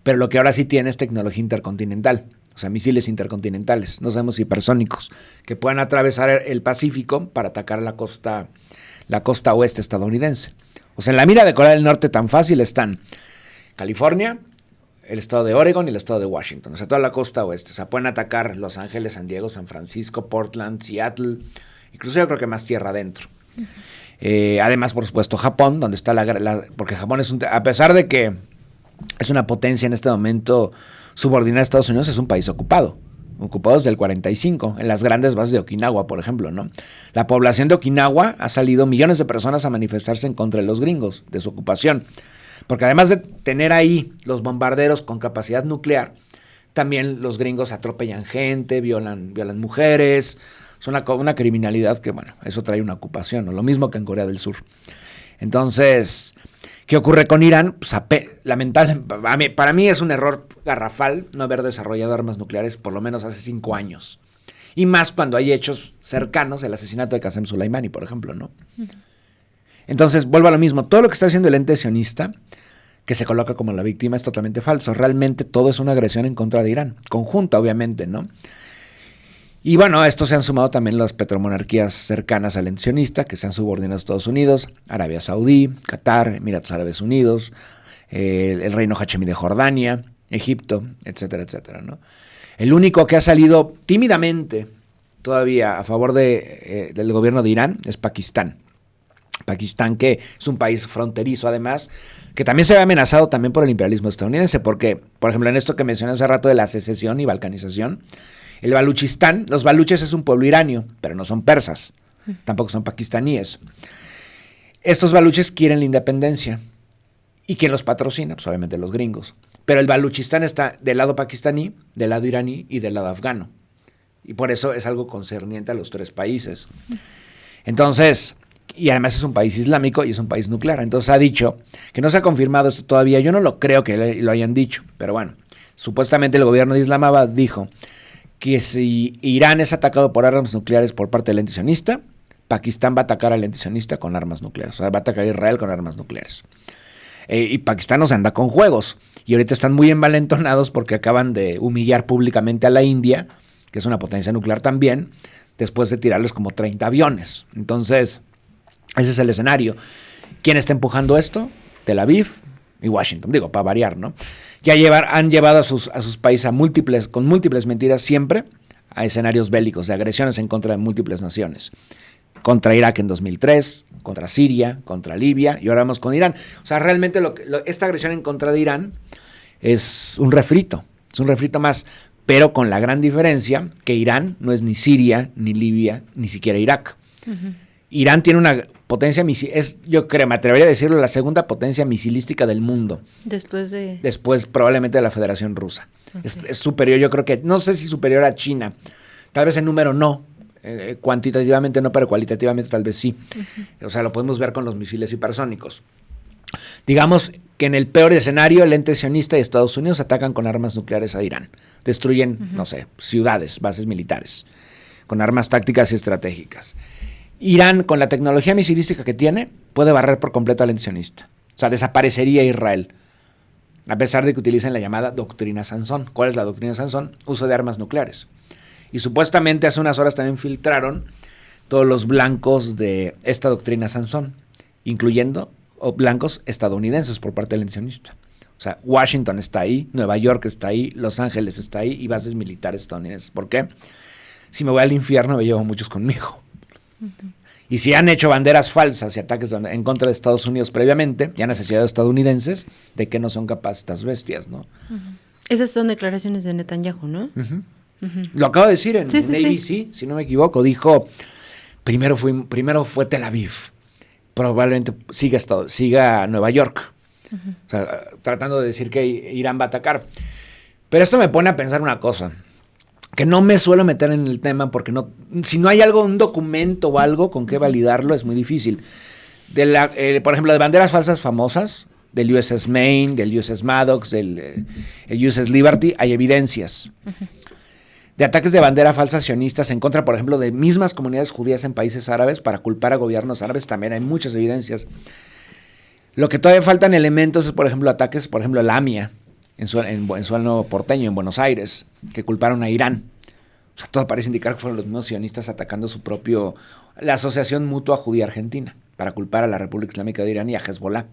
pero lo que ahora sí tiene es tecnología intercontinental, o sea, misiles intercontinentales, no sabemos si hipersónicos, que puedan atravesar el Pacífico para atacar la costa oeste estadounidense. O sea, en la mira de Corea del Norte tan fácil están California, el estado de Oregon y el estado de Washington, o sea, toda la costa oeste. O sea, pueden atacar Los Ángeles, San Diego, San Francisco, Portland, Seattle, incluso yo creo que más tierra adentro. Uh-huh. Además, por supuesto, Japón, donde está porque Japón a pesar de que es una potencia en este momento subordinada a Estados Unidos, es un país ocupado desde el 45, en las grandes bases de Okinawa, por ejemplo, ¿no? La población de Okinawa ha salido millones de personas a manifestarse en contra de los gringos, de su ocupación. Porque además de tener ahí los bombarderos con capacidad nuclear, también los gringos atropellan gente, violan mujeres. Es una criminalidad que, bueno, eso trae una ocupación, ¿no? Lo mismo que en Corea del Sur. Entonces, ¿qué ocurre con Irán? Pues lamentablemente, para mí es un error garrafal no haber desarrollado armas nucleares por lo menos hace 5 años. Y más cuando hay hechos cercanos, el asesinato de Qasem Soleimani, por ejemplo, ¿no? Entonces, vuelvo a lo mismo. Todo lo que está haciendo el ente sionista, que se coloca como la víctima, es totalmente falso. Realmente todo es una agresión en contra de Irán. Conjunta, obviamente, ¿no? Y bueno, a esto se han sumado también las petromonarquías cercanas al ente sionista, que se han subordinado a Estados Unidos, Arabia Saudí, Qatar, Emiratos Árabes Unidos, el reino hachemí de Jordania, Egipto, etcétera, etcétera, ¿no? El único que ha salido tímidamente todavía a favor del gobierno de Irán es Pakistán. Pakistán, que es un país fronterizo además, que también se ve amenazado también por el imperialismo estadounidense, porque, por ejemplo, en esto que mencioné hace rato de la secesión y balcanización, el Baluchistán, los baluches es un pueblo iranio, pero no son persas, tampoco son pakistaníes. Estos baluches quieren la independencia. ¿Y quién los patrocina? Pues obviamente los gringos. Pero el Baluchistán está del lado pakistaní, del lado iraní y del lado afgano. Y por eso es algo concerniente a los tres países. Entonces, y además es un país islámico y es un país nuclear. Entonces ha dicho que no se ha confirmado esto todavía. Yo no lo creo que lo hayan dicho, pero bueno, supuestamente el gobierno de Islamabad dijo que si Irán es atacado por armas nucleares por parte del ente sionista, Pakistán va a atacar al ente sionista con armas nucleares. O sea, va a atacar a Israel con armas nucleares. Y Pakistán no se anda con juegos. Y ahorita están muy envalentonados porque acaban de humillar públicamente a la India, que es una potencia nuclear también, después de tirarles como 30 aviones. Entonces, ese es el escenario. ¿Quién está empujando esto? Tel Aviv y Washington. Digo, para variar, ¿no? Han llevado a sus países con múltiples mentiras siempre a escenarios bélicos, de agresiones en contra de múltiples naciones. Contra Irak en 2003, contra Siria, contra Libia, y ahora vamos con Irán. O sea, realmente esta agresión en contra de Irán es un refrito más, pero con la gran diferencia que Irán no es ni Siria, ni Libia, ni siquiera Irak. Uh-huh. Irán tiene una potencia misil, yo creo, me atrevería a decirlo, la segunda potencia misilística del mundo. Después probablemente de la Federación Rusa. Okay. Es superior, yo creo que, no sé si superior a China, tal vez en número no, cuantitativamente no, pero cualitativamente tal vez sí. Uh-huh. O sea, lo podemos ver con los misiles hipersónicos. Digamos que en el peor escenario, el ente sionista y Estados Unidos atacan con armas nucleares a Irán. Destruyen, uh-huh, no sé, ciudades, bases militares, con armas tácticas y estratégicas. Irán, con la tecnología misilística que tiene, puede barrer por completo al ente sionista. O sea, desaparecería Israel, a pesar de que utilizan la llamada doctrina Sansón. ¿Cuál es la doctrina Sansón? Uso de armas nucleares. Y supuestamente hace unas horas también filtraron todos los blancos de esta doctrina Sansón, incluyendo blancos estadounidenses por parte del ente sionista. O sea, Washington está ahí, Nueva York está ahí, Los Ángeles está ahí y bases militares estadounidenses. ¿Por qué? Si me voy al infierno me llevo muchos conmigo. Uh-huh. Y si han hecho banderas falsas y ataques en contra de Estados Unidos previamente, ya han asesinado estadounidenses, ¿de qué no son capaces estas bestias, no? Uh-huh. Esas son declaraciones de Netanyahu, ¿no? Uh-huh. Uh-huh. Lo acabo de decir en ABC, si no me equivoco, dijo, primero fue Tel Aviv, probablemente siga Nueva York, uh-huh, o sea, tratando de decir que Irán va a atacar. Pero esto me pone a pensar una cosa, que no me suelo meter en el tema porque si no hay un documento o algo con que validarlo es muy difícil. Por ejemplo, de banderas falsas famosas, del USS Maine, del USS Maddox, el USS Liberty, hay evidencias. Uh-huh. De ataques de bandera falsas sionistas en contra, por ejemplo, de mismas comunidades judías en países árabes para culpar a gobiernos árabes, también hay muchas evidencias. Lo que todavía faltan elementos es, por ejemplo, ataques, por ejemplo, la AMIA, en suelo porteño, en Buenos Aires, que culparon a Irán. O sea, todo parece indicar que fueron los mismos sionistas atacando la Asociación Mutua Judía Argentina, para culpar a la República Islámica de Irán y a Hezbollah.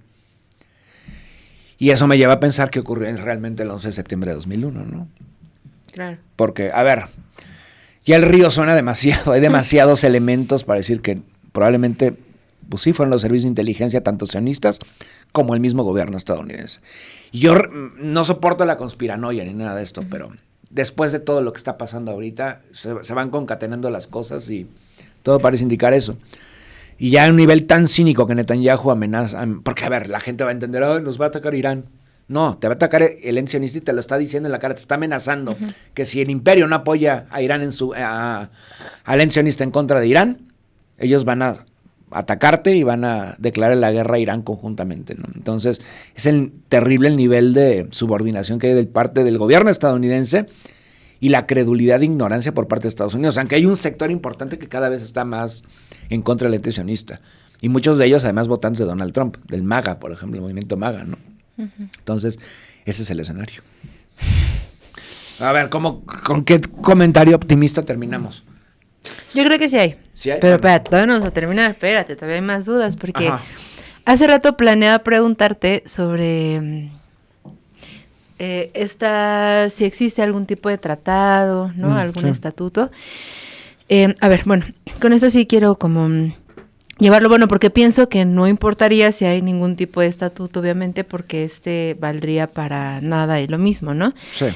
Y eso me lleva a pensar qué ocurrió realmente el 11 de septiembre de 2001, ¿no? Claro. Porque, a ver, ya el río suena demasiado, hay demasiados elementos para decir que probablemente, pues sí, fueron los servicios de inteligencia, tanto sionistas como el mismo gobierno estadounidense. Y yo no soporto la conspiranoia ni nada de esto, uh-huh, pero después de todo lo que está pasando ahorita, se van concatenando las cosas y todo parece indicar eso. Y ya a un nivel tan cínico que Netanyahu amenaza, porque a ver, la gente va a entender, nos va a atacar Irán. No, te va a atacar el ente sionista y te lo está diciendo en la cara, te está amenazando, uh-huh, que si el imperio no apoya a Irán al ente sionista en contra de Irán, ellos van a atacarte y van a declarar la guerra a Irán conjuntamente, ¿no? Entonces, es terrible el nivel de subordinación que hay de parte del gobierno estadounidense y la credulidad e ignorancia por parte de Estados Unidos, aunque hay un sector importante que cada vez está más en contra del ente sionista. Y muchos de ellos, además, votantes de Donald Trump, del MAGA, por ejemplo, el movimiento MAGA, ¿no? Uh-huh. Entonces, ese es el escenario. A ver, ¿con qué comentario optimista terminamos? Yo creo que sí hay. ¿Sí hay? Pero espérate, todavía no vamos a terminar. Espérate, todavía hay más dudas. Porque hace rato planeaba preguntarte sobre si existe algún tipo de tratado, ¿no? Algún estatuto. A ver, bueno, con eso sí quiero como llevarlo, bueno, porque pienso que no importaría si hay ningún tipo de estatuto, obviamente, porque valdría para nada y lo mismo, ¿no? Sí.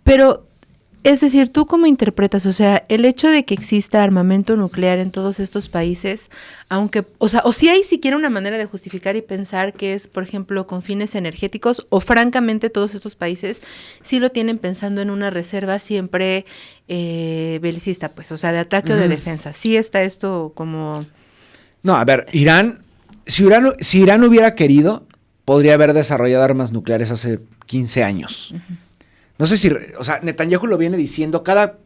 Pero, es decir, ¿tú cómo interpretas? O sea, el hecho de que exista armamento nuclear en todos estos países, aunque, o si hay siquiera una manera de justificar y pensar que es, por ejemplo, con fines energéticos, o francamente todos estos países sí lo tienen pensando en una reserva siempre belicista, pues, o sea, de ataque o de defensa. Sí está esto como... No, a ver, si Irán hubiera querido, podría haber desarrollado armas nucleares hace 15 años. No sé si, o sea, Netanyahu lo viene diciendo, cada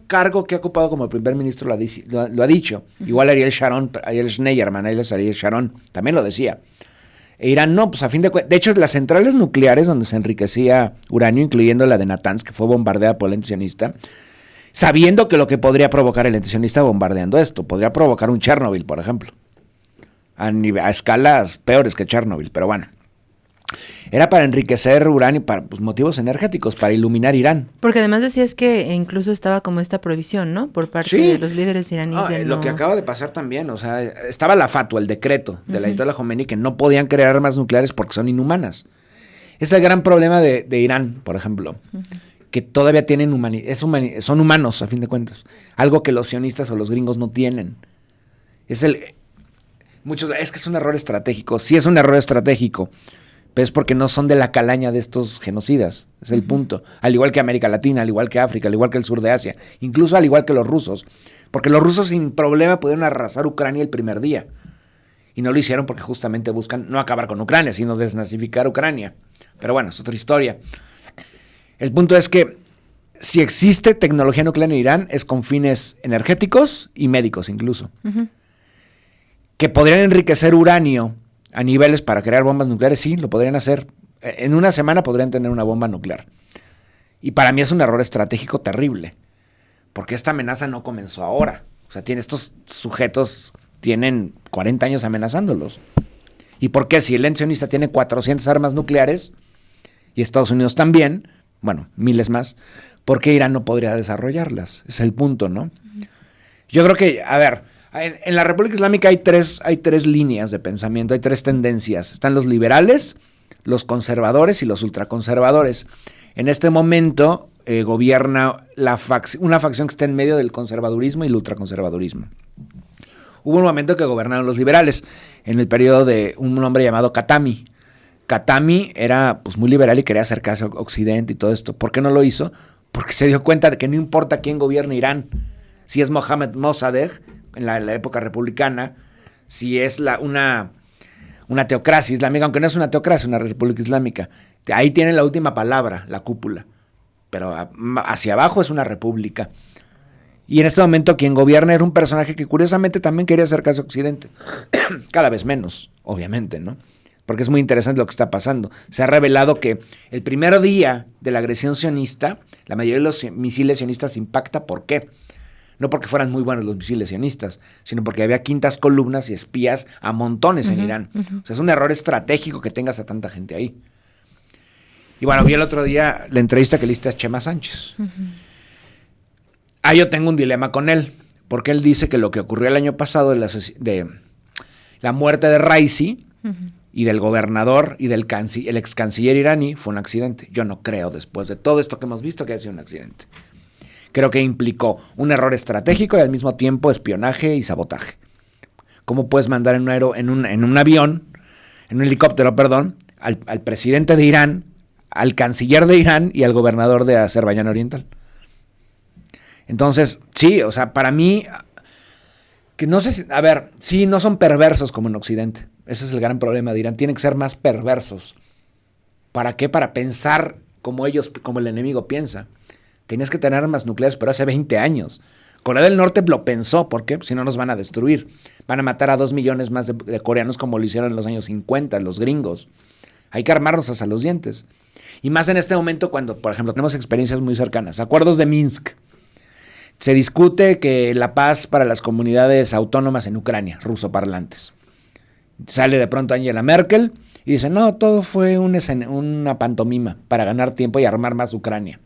cargo que ha ocupado como primer ministro lo ha dicho. Igual Ariel Schneiderman, Ariel Sharon, también lo decía. E Irán no, pues a fin de cuentas, de hecho las centrales nucleares donde se enriquecía uranio, incluyendo la de Natanz, que fue bombardeada por el ente sionista, sabiendo que lo que podría provocar el ente sionista bombardeando esto, podría provocar un Chernobyl, por ejemplo, a escalas peores que Chernobyl, pero bueno. Era para enriquecer uranio para motivos energéticos, para iluminar Irán. Porque además decías que incluso estaba como esta prohibición, ¿no? Por parte de los líderes iraníes. Lo que acaba de pasar también, o sea, estaba la fatwa, el decreto de la Ayatollah Khomeini que no podían crear armas nucleares porque son inhumanas. Es el gran problema de Irán, por ejemplo, que todavía tienen son humanos, a fin de cuentas. Algo que los sionistas o los gringos no tienen. Es que es un error estratégico. Sí es un error estratégico. Pero es porque no son de la calaña de estos genocidas, es el punto. Al igual que América Latina, al igual que África, al igual que el sur de Asia, incluso al igual que los rusos. Porque los rusos sin problema pudieron arrasar Ucrania el primer día. Y no lo hicieron porque justamente buscan no acabar con Ucrania, sino desnazificar Ucrania. Pero bueno, es otra historia. El punto es que si existe tecnología nuclear en Irán, es con fines energéticos y médicos incluso. Que podrían enriquecer uranio a niveles para crear bombas nucleares, sí, lo podrían hacer. En una semana podrían tener una bomba nuclear. Y para mí es un error estratégico terrible, porque esta amenaza no comenzó ahora. O sea, estos sujetos tienen 40 años amenazándolos. ¿Y por qué? Si el ente sionista tiene 400 armas nucleares, y Estados Unidos también, bueno, miles más, ¿por qué Irán no podría desarrollarlas? Es el punto, ¿no? Yo creo que, a ver, en la República Islámica hay tres líneas de pensamiento, hay tres tendencias. Están los liberales, los conservadores y los ultraconservadores. En este momento gobierna una facción que está en medio del conservadurismo y el ultraconservadurismo. Hubo un momento que gobernaron los liberales, en el periodo de un hombre llamado Khatami. Khatami era muy liberal y quería acercarse a Occidente y todo esto. ¿Por qué no lo hizo? Porque se dio cuenta de que no importa quién gobierne Irán, si es Mohammad Mossadegh, en la época republicana, si es una teocracia islámica, aunque no es una teocracia, una república islámica, ahí tiene la última palabra, la cúpula, pero hacia abajo es una república. Y en este momento quien gobierna era un personaje que curiosamente también quería acercarse a Occidente, cada vez menos, obviamente, ¿no? Porque es muy interesante lo que está pasando. Se ha revelado que el primer día de la agresión sionista, la mayoría de los misiles sionistas impacta. ¿Por qué? No porque fueran muy buenos los misiles sionistas, sino porque había quintas columnas y espías a montones en Irán. O sea, es un error estratégico que tengas a tanta gente ahí. Y bueno, vi el otro día la entrevista que le hiciste a Chema Sánchez. Yo tengo un dilema con él, porque él dice que lo que ocurrió el año pasado de la muerte de Raisi y del gobernador y el ex canciller iraní fue un accidente. Yo no creo, después de todo esto que hemos visto, que haya sido un accidente. Creo que implicó un error estratégico y al mismo tiempo espionaje y sabotaje. ¿Cómo puedes mandar en un avión, en un helicóptero, al presidente de Irán, al canciller de Irán y al gobernador de Azerbaiyán Oriental? Entonces, sí, o sea, para mí, que no sé si, a ver, sí, no son perversos como en Occidente. Ese es el gran problema de Irán. Tienen que ser más perversos. ¿Para qué? Para pensar como el enemigo piensa. Tenías que tener armas nucleares, pero hace 20 años. Corea del Norte lo pensó, ¿por qué? Si no nos van a destruir. Van a matar a 2 millones más de coreanos como lo hicieron en los años 50, los gringos. Hay que armarnos hasta los dientes. Y más en este momento cuando, por ejemplo, tenemos experiencias muy cercanas. Acuerdos de Minsk. Se discute que la paz para las comunidades autónomas en Ucrania, rusoparlantes. Sale de pronto Angela Merkel Y dicen, no, todo fue una pantomima para ganar tiempo y armar más Ucrania.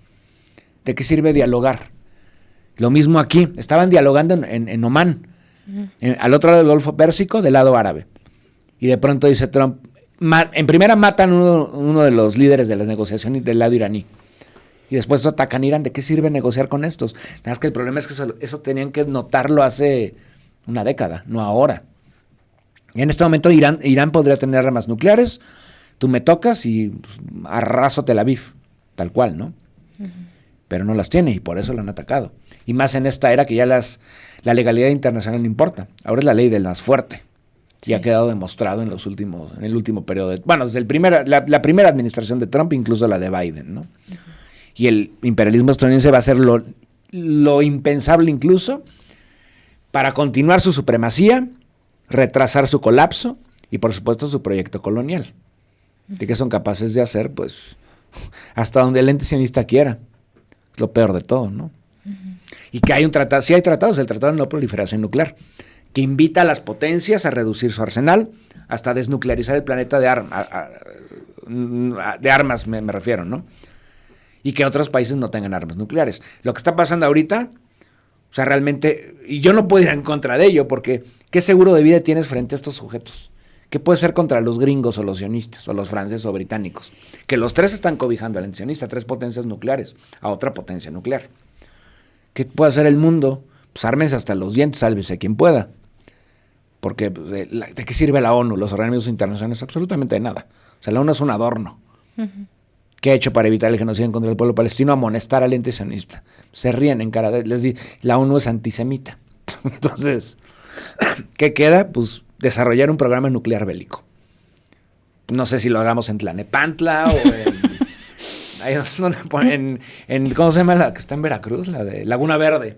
¿De qué sirve dialogar? Lo mismo aquí, estaban dialogando en Omán, al otro lado del Golfo Pérsico, del lado árabe. Y de pronto dice Trump, en primera matan uno de los líderes de las negociaciones del lado iraní. Y después atacan Irán. ¿De qué sirve negociar con estos? Nada más que el problema es que eso tenían que notarlo hace una década, no ahora. Y en este momento Irán podría tener armas nucleares, tú me tocas y pues, arraso Tel Aviv, tal cual, ¿no? Pero no las tiene y por eso lo han atacado. Y más en esta era que ya la legalidad internacional no importa. Ahora es la ley del más fuerte. Sí. Y ha quedado demostrado en el último periodo. Desde la primera administración de Trump, incluso la de Biden, ¿no? Y el imperialismo estadounidense va a hacer lo impensable incluso para continuar su supremacía, retrasar su colapso y, por supuesto, su proyecto colonial. ¿De qué son capaces de hacer? Pues hasta donde el ente sionista quiera. Es lo peor de todo, ¿no? Y que hay un tratado, sí hay tratados, el Tratado de No Proliferación Nuclear, que invita a las potencias a reducir su arsenal hasta desnuclearizar el planeta de armas, me refiero, ¿no? Y que otros países no tengan armas nucleares. Lo que está pasando ahorita, o sea, realmente, y yo no puedo ir en contra de ello, porque ¿qué seguro de vida tienes frente a estos sujetos? ¿Qué puede ser contra los gringos o los sionistas, o los franceses o británicos? Que los tres están cobijando al sionista, 3 potencias nucleares, a otra potencia nuclear. ¿Qué puede hacer el mundo? Pues ármense hasta los dientes, sálvese quien pueda. Porque ¿de qué sirve la ONU, los organismos internacionales? Absolutamente de nada. O sea, la ONU es un adorno. ¿Qué ha hecho para evitar el genocidio en contra del pueblo palestino? Amonestar al ente sionista. Se ríen en cara de les digo, la ONU es antisemita. Entonces, ¿qué queda? Pues desarrollar un programa nuclear bélico. No sé si lo hagamos en Tlanepantla o en ¿cómo se llama la que está en Veracruz? La de Laguna Verde.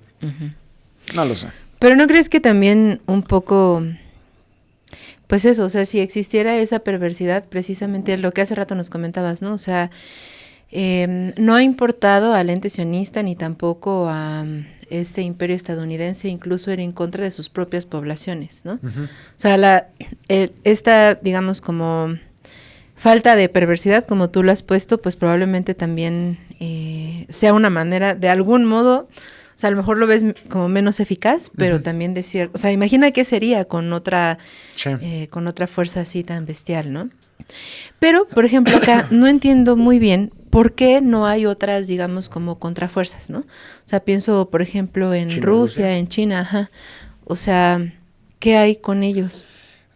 No lo sé. Pero ¿no crees que también un poco, pues eso, o sea, si existiera esa perversidad, precisamente lo que hace rato nos comentabas, ¿no? O sea, no ha importado al ente sionista ni tampoco a este imperio estadounidense incluso ir en contra de sus propias poblaciones, ¿no? O sea, esta, digamos, como falta de perversidad, como tú lo has puesto, pues probablemente también sea una manera, de algún modo, o sea, a lo mejor lo ves como menos eficaz, pero también de cierto, o sea, imagina qué sería con otra fuerza así tan bestial, ¿no? Pero, por ejemplo, acá no entiendo muy bien por qué no hay otras, digamos, como contrafuerzas, ¿no? O sea, pienso, por ejemplo, en Rusia, en China, ajá. O sea, ¿qué hay con ellos?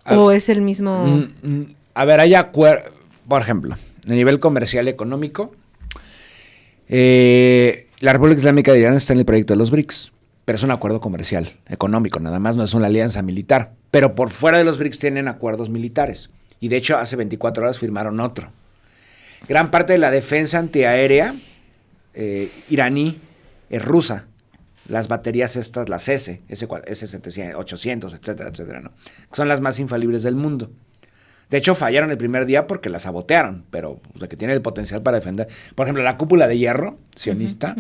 ¿O es el mismo? A ver, hay acuerdo, por ejemplo, a nivel comercial y económico, la República Islámica de Irán está en el proyecto de los BRICS, pero es un acuerdo comercial, económico, nada más, no es una alianza militar. Pero por fuera de los BRICS tienen acuerdos militares. Y de hecho, hace 24 horas firmaron otro. Gran parte de la defensa antiaérea iraní es rusa. Las baterías estas, las S-700, 800, etcétera, etcétera, ¿no? Son las más infalibles del mundo. De hecho, fallaron el primer día porque las sabotearon, pero o sea, que tiene el potencial para defender. Por ejemplo, la cúpula de hierro sionista,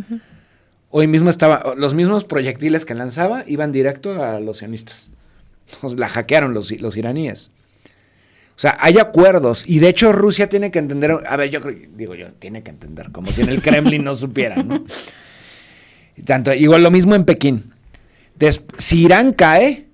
hoy mismo los mismos proyectiles que lanzaba iban directo a los sionistas. Entonces, la hackearon los iraníes. O sea, hay acuerdos, y de hecho Rusia tiene que entender, a ver, tiene que entender, como si en el Kremlin no supieran, ¿no? Igual lo mismo en Pekín. Si Irán cae,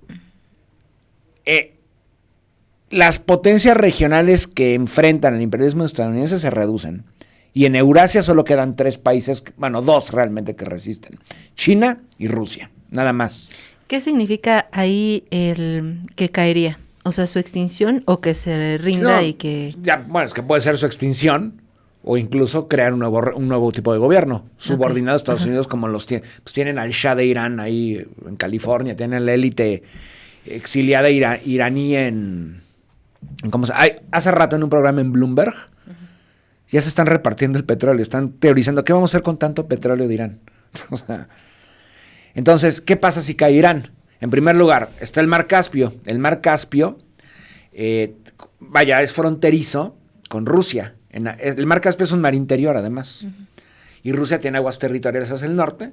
las potencias regionales que enfrentan el imperialismo estadounidense se reducen. Y en Eurasia solo quedan 3 países, 2 realmente que resisten. China y Rusia, nada más. ¿Qué significa ahí el que caería? O sea, su extinción o que se rinda y que... Es que puede ser su extinción o incluso crear un nuevo tipo de gobierno subordinado a Estados Unidos como los tienen. Pues tienen al Shah de Irán ahí en California, tienen la élite exiliada iraní hace rato en un programa en Bloomberg ya se están repartiendo el petróleo, están teorizando qué vamos a hacer con tanto petróleo de Irán. O sea, entonces, ¿qué pasa si cae Irán? En primer lugar, está el Mar Caspio. El Mar Caspio, es fronterizo con Rusia. El Mar Caspio es un mar interior, además. Y Rusia tiene aguas territoriales hacia el norte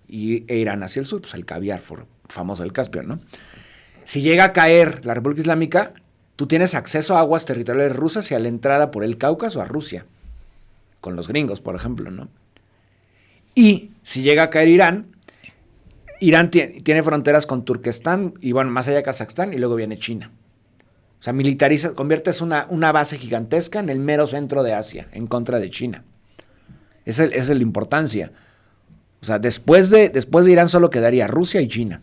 e Irán hacia el sur. Pues el caviar famoso del Caspio, ¿no? Si llega a caer la República Islámica, tú tienes acceso a aguas territoriales rusas y a la entrada por el Cáucaso a Rusia, con los gringos, por ejemplo, ¿no? Y si llega a caer Irán, tiene fronteras con Turquestán y, bueno, más allá de Kazajstán, y luego viene China. O sea, conviertes una base gigantesca en el mero centro de Asia, en contra de China. Esa es la importancia. O sea, después de Irán solo quedaría Rusia y China.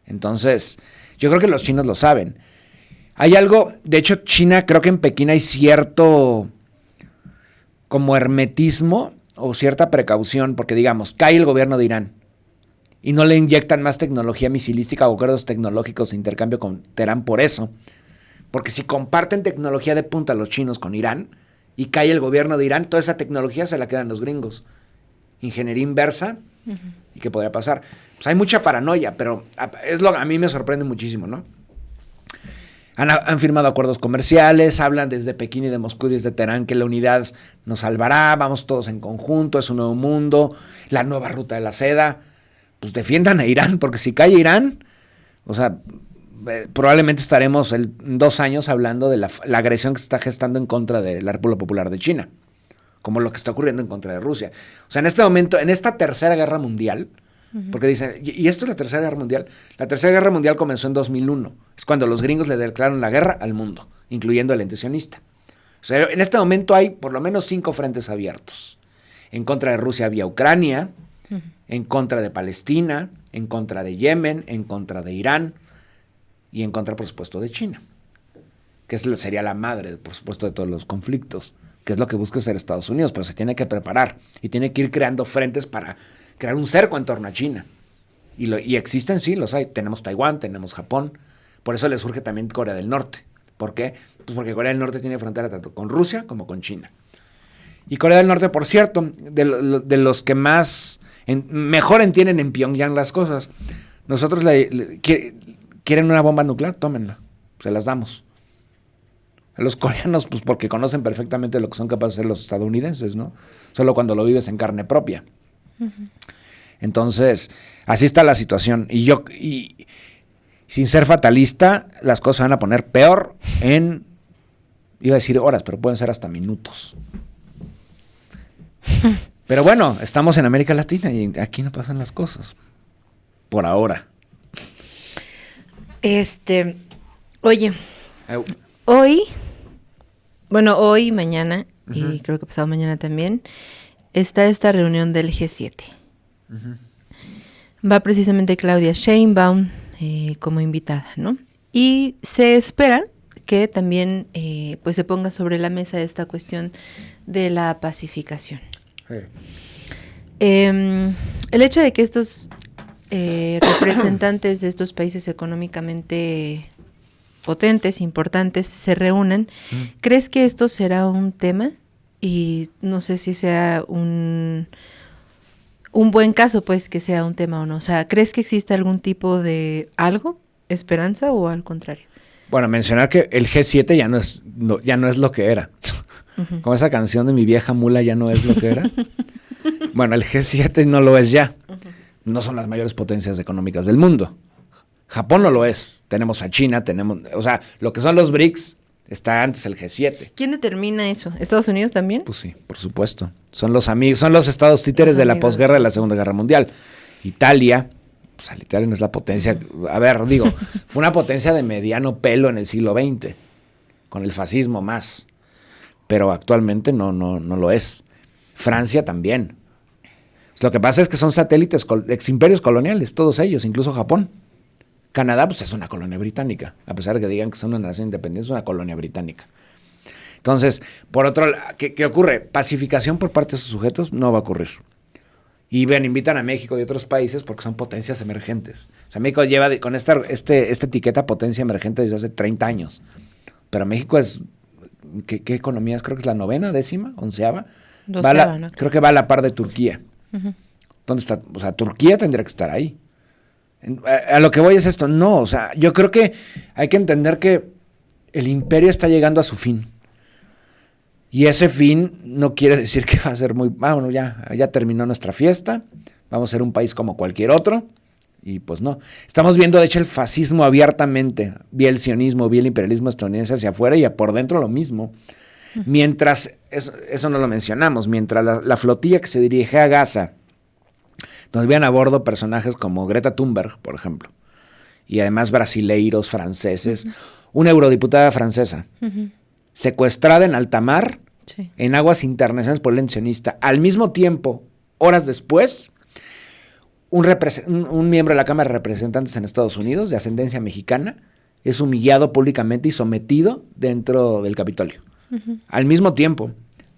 Entonces, yo creo que los chinos lo saben. Hay algo, de hecho, China, creo que en Pekín hay cierto como hermetismo o cierta precaución, porque digamos, cae el gobierno de Irán y no le inyectan más tecnología misilística o acuerdos tecnológicos de intercambio con Teherán por eso. Porque si comparten tecnología de punta los chinos con Irán y cae el gobierno de Irán, toda esa tecnología se la quedan los gringos. Ingeniería inversa. ¿Y qué podría pasar? Pues hay mucha paranoia, pero a mí me sorprende muchísimo, ¿no? Han firmado acuerdos comerciales, hablan desde Pekín y de Moscú y desde Teherán que la unidad nos salvará, vamos todos en conjunto, es un nuevo mundo, la nueva ruta de la seda. Pues defiendan a Irán, porque si cae Irán, o sea, probablemente estaremos en 2 años hablando de la agresión que se está gestando en contra de la República Popular de China, como lo que está ocurriendo en contra de Rusia. O sea, en este momento, en esta tercera guerra mundial, porque dicen, ¿y esto es la tercera guerra mundial? La tercera guerra mundial comenzó en 2001. Es cuando los gringos le declararon la guerra al mundo, incluyendo al ente sionista. O sea, en este momento hay por lo menos 5 frentes abiertos. En contra de Rusia había Ucrania, en contra de Palestina, en contra de Yemen, en contra de Irán y en contra, por supuesto, de China, que sería la madre, por supuesto, de todos los conflictos, que es lo que busca hacer Estados Unidos, pero se tiene que preparar y tiene que ir creando frentes para crear un cerco en torno a China. Y existen, sí, los hay. Tenemos Taiwán, tenemos Japón. Por eso le surge también Corea del Norte. ¿Por qué? Pues porque Corea del Norte tiene frontera tanto con Rusia como con China. Y Corea del Norte, por cierto, de los que mejor entienden en Pyongyang las cosas. Nosotros quieren una bomba nuclear, tómenla. Se las damos. A los coreanos, pues porque conocen perfectamente lo que son capaces de hacer los estadounidenses, ¿no? Solo cuando lo vives en carne propia. Entonces, así está la situación. Y sin ser fatalista, las cosas van a poner peor iba a decir horas, pero pueden ser hasta minutos. Pero bueno, estamos en América Latina y aquí no pasan las cosas. Por ahora. Oye, hoy, mañana, y creo que pasado mañana también, está esta reunión del G7. Va precisamente Claudia Sheinbaum como invitada, ¿no? Y se espera que también pues se ponga sobre la mesa esta cuestión de la pacificación. El hecho de que estos representantes de estos países económicamente potentes, importantes, se reúnan, ¿crees que esto será un tema? Y no sé si sea un buen caso, pues, que sea un tema o no. O sea, ¿crees que existe algún tipo de esperanza o al contrario? Bueno, mencionar que el G7 ya no es lo que era. Como esa canción de Mi vieja mula ya no es lo que era. Bueno, el G7 no lo es ya. No son las mayores potencias económicas del mundo. Japón no lo es. Tenemos a China, o sea, lo que son los BRICS está antes el G7. ¿Quién determina eso? ¿Estados Unidos también? Pues sí, por supuesto. Son los amigos, son los estados títeres de la posguerra de la Segunda Guerra Mundial. Italia, pues Italia no es la potencia, fue una potencia de mediano pelo en el siglo XX, con el fascismo más, pero actualmente no lo es. Francia también. Lo que pasa es que son satélites, ex imperios coloniales, todos ellos, incluso Japón. Canadá, pues es una colonia británica, a pesar de que digan que son una nación independiente, es una colonia británica. Entonces, por otro lado, ¿qué ocurre? Pacificación por parte de sus sujetos no va a ocurrir. Y invitan a México y otros países porque son potencias emergentes. O sea, México lleva con esta etiqueta potencia emergente desde hace 30 años. Pero México es, ¿qué economía es? Creo que es la 9ª, 10ª, 11ª. 12ª, ¿no? Creo que va a la par de Turquía. ¿Dónde está? O sea, Turquía tendría que estar ahí. A lo que voy es esto. No, o sea, yo creo que hay que entender que el imperio está llegando a su fin. Y ese fin no quiere decir que va a ser bueno, ya terminó nuestra fiesta, vamos a ser un país como cualquier otro, Y pues no. Estamos viendo, de hecho, el fascismo abiertamente. Vi el sionismo, vi el imperialismo estadounidense hacia afuera y por dentro lo mismo. Mientras, eso no lo mencionamos, mientras la flotilla que se dirigía a Gaza, donde habían a bordo personajes como Greta Thunberg, por ejemplo, y además brasileiros, franceses, una eurodiputada francesa, secuestrada en alta mar, en aguas internacionales por el ente sionista. Al mismo tiempo, horas después, un miembro de la Cámara de Representantes en Estados Unidos, de ascendencia mexicana, es humillado públicamente y sometido dentro del Capitolio. Al mismo tiempo.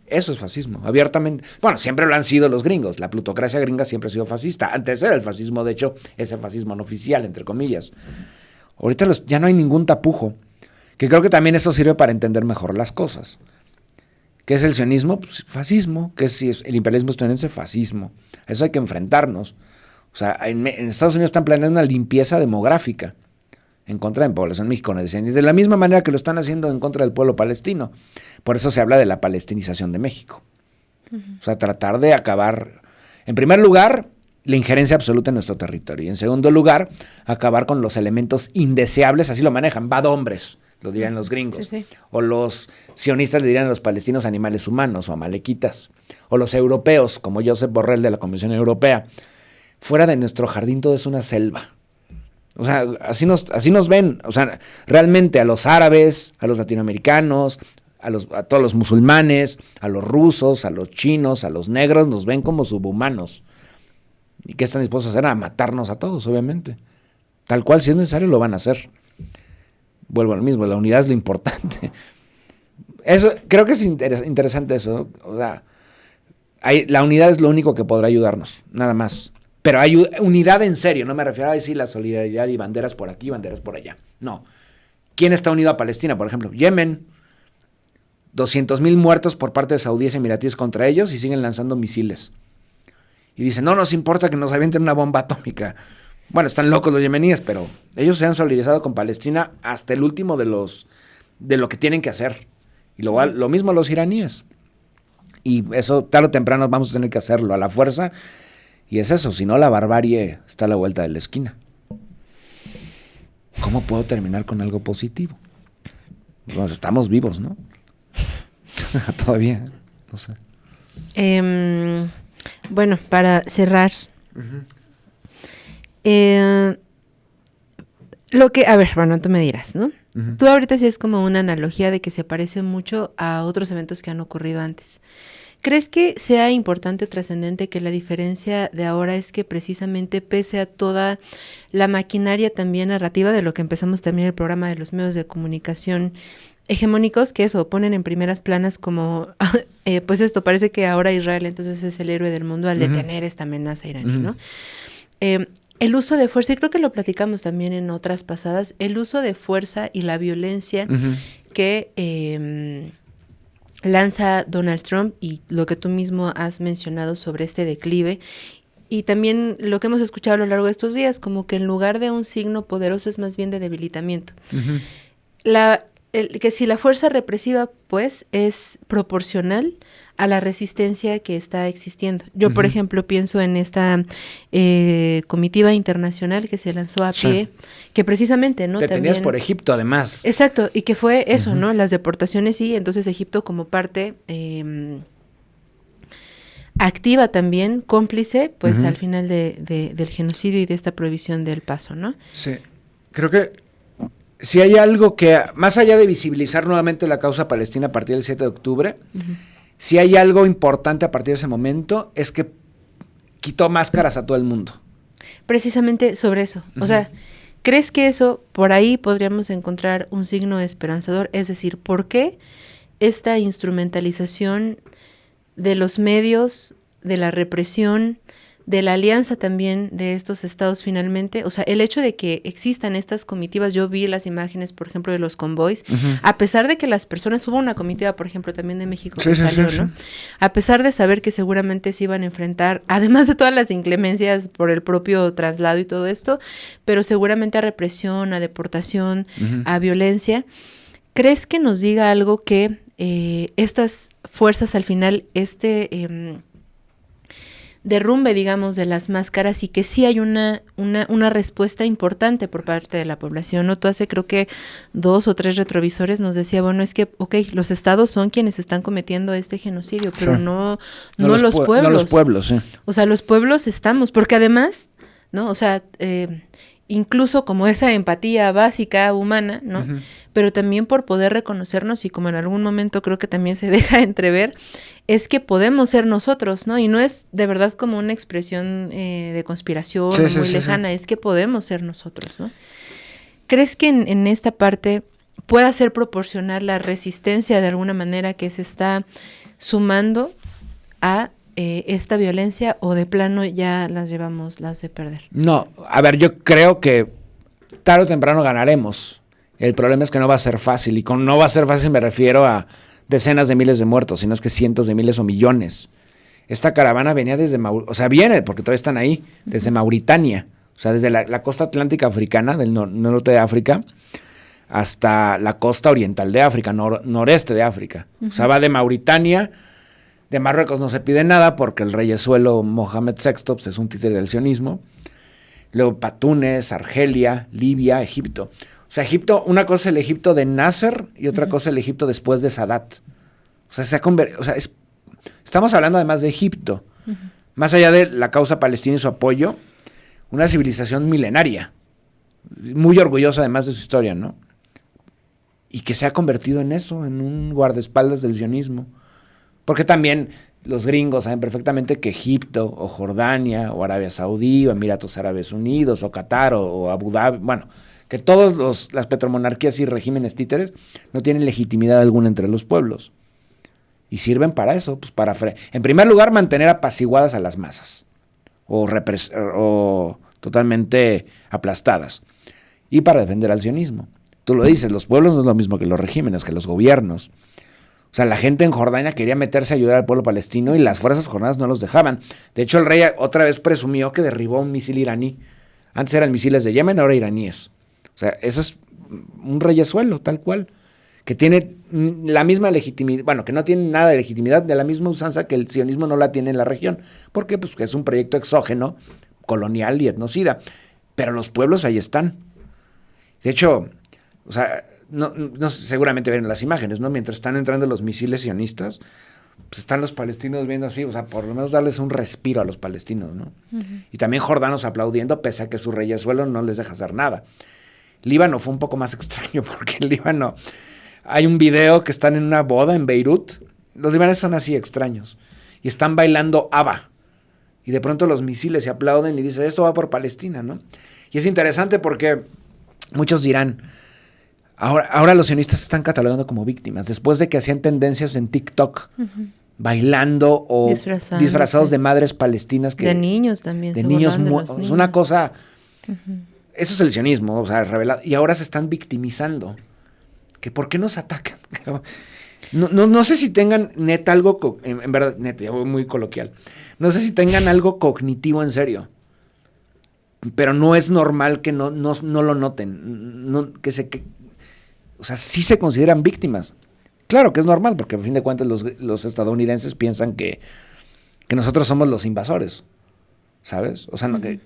Eso es fascismo, abiertamente. Bueno, siempre lo han sido los gringos. La plutocracia gringa siempre ha sido fascista. Antes era el fascismo, de hecho, ese fascismo no oficial, entre comillas. Ahorita ya no hay ningún tapujo. Que creo que también eso sirve para entender mejor las cosas. ¿Qué es el sionismo? Pues fascismo. ¿Qué es el imperialismo estadounidense? Fascismo. A eso hay que enfrentarnos. O sea, en Estados Unidos están planeando una limpieza demográfica en contra de la población mexicano-descendiente, de la misma manera que lo están haciendo en contra del pueblo palestino. Por eso se habla de la palestinización de México. O sea, tratar de acabar, en primer lugar, la injerencia absoluta en nuestro territorio. Y en segundo lugar, acabar con los elementos indeseables, así lo manejan, bad hombres, lo dirían los gringos. O los sionistas le dirían a los palestinos animales humanos o amalequitas. O los europeos, como Josep Borrell de la Comisión Europea. Fuera de nuestro jardín todo es una selva. O sea, así nos ven. O sea, realmente a los árabes, a los latinoamericanos, a todos los musulmanes, a los rusos, a los chinos, a los negros, nos ven como subhumanos. ¿Y qué están dispuestos a hacer? A matarnos a todos, obviamente. Tal cual, si es necesario, lo van a hacer. Vuelvo a lo mismo, la unidad es lo importante. Eso, creo que es interesante eso. O sea, la unidad es lo único que podrá ayudarnos, nada más. Pero hay unidad en serio, no me refiero a decir la solidaridad y banderas por aquí, banderas por allá. No. ¿Quién está unido a Palestina, por ejemplo? Yemen. 200,000 muertos por parte de saudíes y emiratíes contra ellos y siguen lanzando misiles. Y dicen, no nos importa que nos avienten una bomba atómica. Bueno, están locos los yemeníes, pero ellos se han solidarizado con Palestina hasta el último de lo que tienen que hacer. Y lo mismo los iraníes. Y eso tarde o temprano vamos a tener que hacerlo a la fuerza. Y es eso, si no la barbarie está a la vuelta de la esquina. ¿Cómo puedo terminar con algo positivo? Pues estamos vivos, ¿no? Todavía, no sé. Bueno, para cerrar. Tú me dirás, ¿no? Tú ahorita sí es como una analogía de que se parece mucho a otros eventos que han ocurrido antes. ¿Crees que sea importante o trascendente que la diferencia de ahora es que precisamente pese a toda la maquinaria también narrativa de lo que empezamos también el programa de los medios de comunicación hegemónicos, que eso ponen en primeras planas como, pues esto, parece que ahora Israel entonces es el héroe del mundo al detener esta amenaza iraní, ¿no? El uso de fuerza, y creo que lo platicamos también en otras pasadas, el uso de fuerza y la violencia que lanza Donald Trump y lo que tú mismo has mencionado sobre este declive y también lo que hemos escuchado a lo largo de estos días, como que en lugar de un signo poderoso es más bien de debilitamiento. Que si la fuerza represiva pues es proporcional a la resistencia que está existiendo. Yo, por ejemplo, pienso en esta comitiva internacional que se lanzó a pie, que precisamente, ¿no? Detenías por Egipto, además. Exacto, y que fue eso, ¿no? Las deportaciones y entonces Egipto como parte activa también, cómplice, pues al final del genocidio y de esta prohibición del paso, ¿no? Sí, creo que si hay algo que, más allá de visibilizar nuevamente la causa palestina a partir del 7 de octubre, si hay algo importante a partir de ese momento, es que quitó máscaras a todo el mundo. Precisamente sobre eso. O sea, ¿crees que eso, por ahí podríamos encontrar un signo esperanzador? Es decir, ¿por qué esta instrumentalización de los medios, de la represión, de la alianza también de estos estados finalmente? O sea, el hecho de que existan estas comitivas, yo vi las imágenes, por ejemplo, de los convoys, a pesar de que las personas, hubo una comitiva, por ejemplo, también de México que salió, ¿no? A pesar de saber que seguramente se iban a enfrentar, además de todas las inclemencias por el propio traslado y todo esto, pero seguramente a represión, a deportación, a violencia. ¿Crees que nos diga algo que estas fuerzas al final, derrumbe, digamos, de las máscaras y que sí hay una respuesta importante por parte de la población, ¿no? Tú hace creo que 2 o 3 retrovisores nos decía, bueno, es que, los estados son quienes están cometiendo este genocidio, pero sí. no los pueblos. No los pueblos, sí. O sea, los pueblos estamos, porque además, ¿no? O sea, incluso como esa empatía básica humana, ¿no? Uh-huh. Pero también por poder reconocernos y como en algún momento creo que también se deja entrever, es que podemos ser nosotros, ¿no? Y no es de verdad como una expresión de conspiración muy lejana, es que podemos ser nosotros, ¿no? ¿Crees que en esta parte pueda ser proporcional la resistencia de alguna manera que se está sumando a esta violencia o de plano ya las llevamos las de perder? No, a ver, yo creo que tarde o temprano ganaremos. El problema es que no va a ser fácil, y con no va a ser fácil me refiero a decenas de miles de muertos, sino es que cientos de miles o millones. Esta caravana venía desde, viene, porque todavía están ahí, desde Mauritania, o sea, desde la costa atlántica africana, del norte de África, hasta la costa oriental de África, noreste de África. Uh-huh. O sea, va de Mauritania. De Marruecos no se pide nada porque el reyesuelo Mohamed VI pues, es un títere del sionismo. Luego Túnez, Argelia, Libia, Egipto. O sea, Egipto, una cosa es el Egipto de Nasser y otra cosa el Egipto después de Sadat. O sea, estamos hablando además de Egipto. Uh-huh. Más allá de la causa palestina y su apoyo, una civilización milenaria, muy orgullosa además de su historia, ¿no? Y que se ha convertido en eso, en un guardaespaldas del sionismo. Porque también los gringos saben perfectamente que Egipto, o Jordania, o Arabia Saudí, o Emiratos Árabes Unidos, o Qatar, o Abu Dhabi, bueno, que todas las petromonarquías y regímenes títeres no tienen legitimidad alguna entre los pueblos. Y sirven para eso, pues para, en primer lugar, mantener apaciguadas a las masas, o totalmente aplastadas, y para defender al sionismo. Tú lo dices, los pueblos no es lo mismo que los regímenes, que los gobiernos. O sea, la gente en Jordania quería meterse a ayudar al pueblo palestino y las fuerzas jordanas no los dejaban. De hecho, el rey otra vez presumió que derribó un misil iraní. Antes eran misiles de Yemen, ahora iraníes. O sea, eso es un reyesuelo, tal cual. Que tiene la misma legitimidad, bueno, que no tiene nada de legitimidad, de la misma usanza que el sionismo no la tiene en la región. ¿Por qué? Pues que es un proyecto exógeno, colonial y etnocida. Pero los pueblos ahí están. De hecho, o sea, no seguramente ven las imágenes, ¿no? Mientras están entrando los misiles sionistas, pues están los palestinos viendo así, o sea, por lo menos darles un respiro a los palestinos, ¿no? Uh-huh. Y también jordanos aplaudiendo, pese a que su reyesuelo no les deja hacer nada. Líbano fue un poco más extraño, porque en Líbano hay un video que están en una boda en Beirut, los libaneses son así extraños, y están bailando ABBA, y de pronto los misiles se aplauden y dicen, esto va por Palestina, ¿no? Y es interesante porque muchos dirán, Ahora los sionistas se están catalogando como víctimas, después de que hacían tendencias en TikTok, uh-huh, bailando o disfrazados de madres palestinas. De niños también. De niños. Es una cosa, uh-huh, eso es el sionismo, o sea, revelado. Y ahora se están victimizando. ¿Que por qué nos atacan? No sé si tengan neta algo, en verdad, neta, ya voy muy coloquial. No sé si tengan algo cognitivo en serio. Pero no es normal que no lo noten, o sea, sí se consideran víctimas. Claro que es normal, porque a fin de cuentas los estadounidenses piensan que nosotros somos los invasores, ¿sabes? O sea, uh-huh,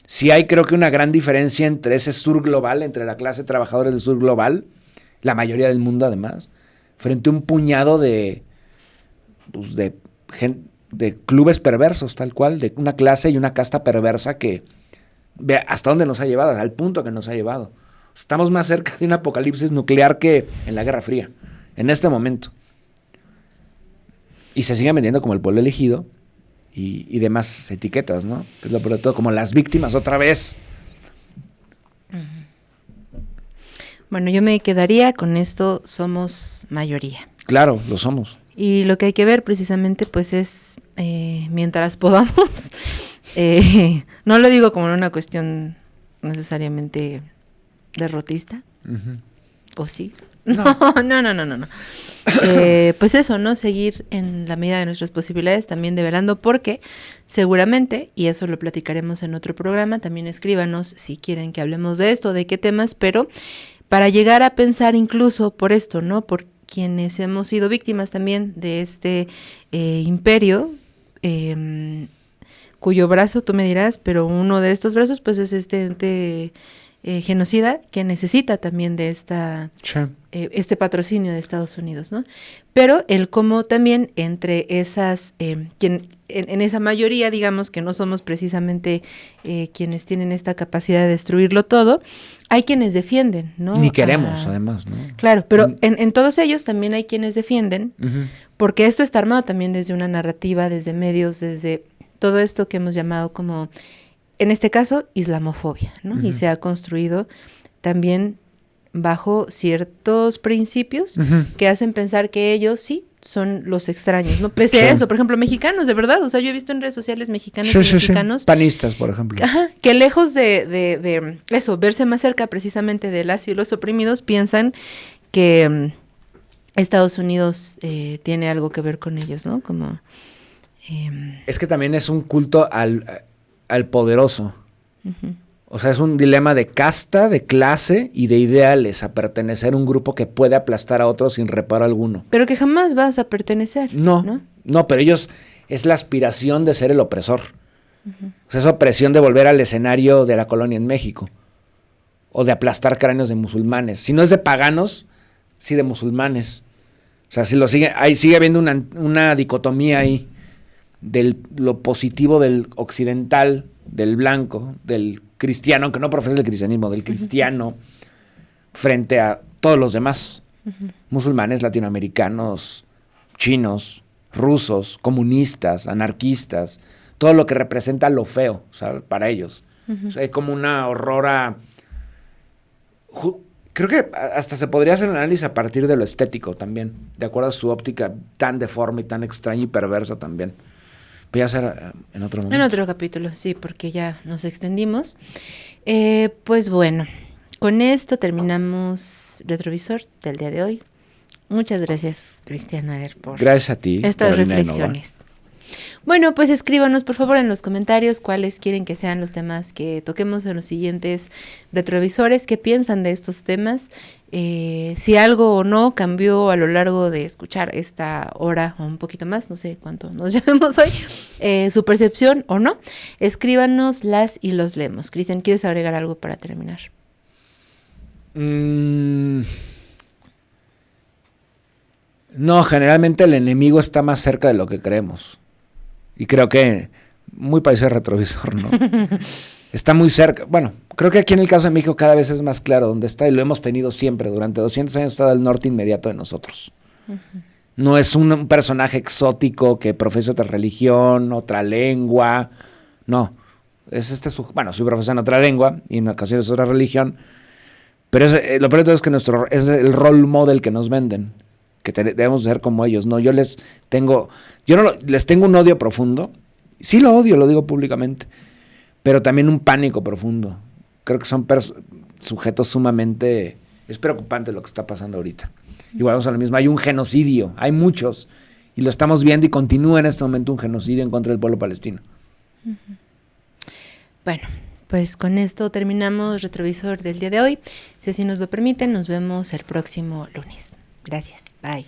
sí hay creo que una gran diferencia entre ese sur global, entre la clase trabajadora del sur global, la mayoría del mundo además, frente a un puñado de clubes perversos, tal cual, de una clase y una casta perversa que ve hasta dónde nos ha llevado, al punto que nos ha llevado. Estamos más cerca de un apocalipsis nuclear que en la Guerra Fría, en este momento. Y se siguen vendiendo como el pueblo elegido y demás etiquetas, ¿no? Que es lo peor de todo, como las víctimas otra vez. Bueno, yo me quedaría con esto, somos mayoría. Claro, lo somos. Y lo que hay que ver precisamente pues es, mientras podamos, no lo digo como una cuestión necesariamente derrotista, uh-huh, ¿o sí? No. Pues eso, ¿no? Seguir en la medida de nuestras posibilidades también develando, porque seguramente, y eso lo platicaremos en otro programa, también escríbanos si quieren que hablemos de esto, de qué temas, pero para llegar a pensar incluso por esto, ¿no? Por quienes hemos sido víctimas también de este imperio, cuyo brazo, tú me dirás, pero uno de estos brazos pues es este ente genocida que necesita también de este patrocinio de Estados Unidos, ¿no? Pero el cómo también entre esas, en esa mayoría, digamos, que no somos precisamente quienes tienen esta capacidad de destruirlo todo, hay quienes defienden, ¿no? Ni queremos, además, ¿no? Claro, pero en todos ellos también hay quienes defienden, porque esto está armado también desde una narrativa, desde medios, desde todo esto que hemos llamado como, en este caso, islamofobia, ¿no? Y se ha construido también bajo ciertos principios que hacen pensar que ellos sí son los extraños, ¿no? Pese a eso, por ejemplo, mexicanos, de verdad, o sea, yo he visto en redes sociales mexicanos y mexicanos... Panistas, por ejemplo. Que lejos de eso, verse más cerca precisamente de las y los oprimidos, piensan que Estados Unidos tiene algo que ver con ellos, ¿no? Como... Es que también es un culto al poderoso. O sea, es un dilema de casta, de clase y de ideales a pertenecer a un grupo que puede aplastar a otros sin reparo alguno. Pero que jamás vas a pertenecer. No, pero ellos es la aspiración de ser el opresor. O sea, esa opresión de volver al escenario de la colonia en México. O de aplastar cráneos de musulmanes. Si no es de paganos, sí de musulmanes. O sea, si lo sigue, ahí sigue habiendo una dicotomía ahí de lo positivo del occidental, del blanco, del cristiano, aunque no profesa el cristianismo, del cristiano, frente a todos los demás, musulmanes, latinoamericanos, chinos, rusos, comunistas, anarquistas, todo lo que representa lo feo, ¿sabes? Para ellos. O sea, hay como una horrora. Creo que hasta se podría hacer un análisis a partir de lo estético también, de acuerdo a su óptica tan deforme y tan extraña y perversa también. Voy a hacer en otro momento. En otro capítulo, sí, porque ya nos extendimos. Pues bueno, con esto terminamos Retrovisor del día de hoy. Muchas gracias, Cristian Ader, por gracias a ti, estas reflexiones. Bueno, pues escríbanos por favor en los comentarios cuáles quieren que sean los temas que toquemos en los siguientes retrovisores, qué piensan de estos temas, si algo o no cambió a lo largo de escuchar esta hora o un poquito más, no sé cuánto nos llevemos hoy, su percepción o no, escríbanos y los leemos. Cristian, ¿quieres agregar algo para terminar? No, generalmente el enemigo está más cerca de lo que creemos. Y creo que muy parecido al Retrovisor, ¿no? Está muy cerca. Bueno, creo que aquí en el caso de México cada vez es más claro dónde está y lo hemos tenido siempre. Durante 200 años está al norte inmediato de nosotros. No es un personaje exótico que profesa otra religión, otra lengua. No. Es sí profesa en otra lengua y en ocasiones otra religión. Pero lo peor de todo es que es el role model que nos venden. Que debemos ser como ellos, ¿no? Les tengo un odio profundo. Sí lo odio, lo digo públicamente. Pero también un pánico profundo. Creo que son sujetos sumamente... Es preocupante lo que está pasando ahorita. Igual vamos a lo mismo. Hay un genocidio. Hay muchos. Y lo estamos viendo y continúa en este momento un genocidio en contra del pueblo palestino. Bueno, pues con esto terminamos Retrovisor del día de hoy. Si así nos lo permiten, nos vemos el próximo lunes. Gracias. Bye.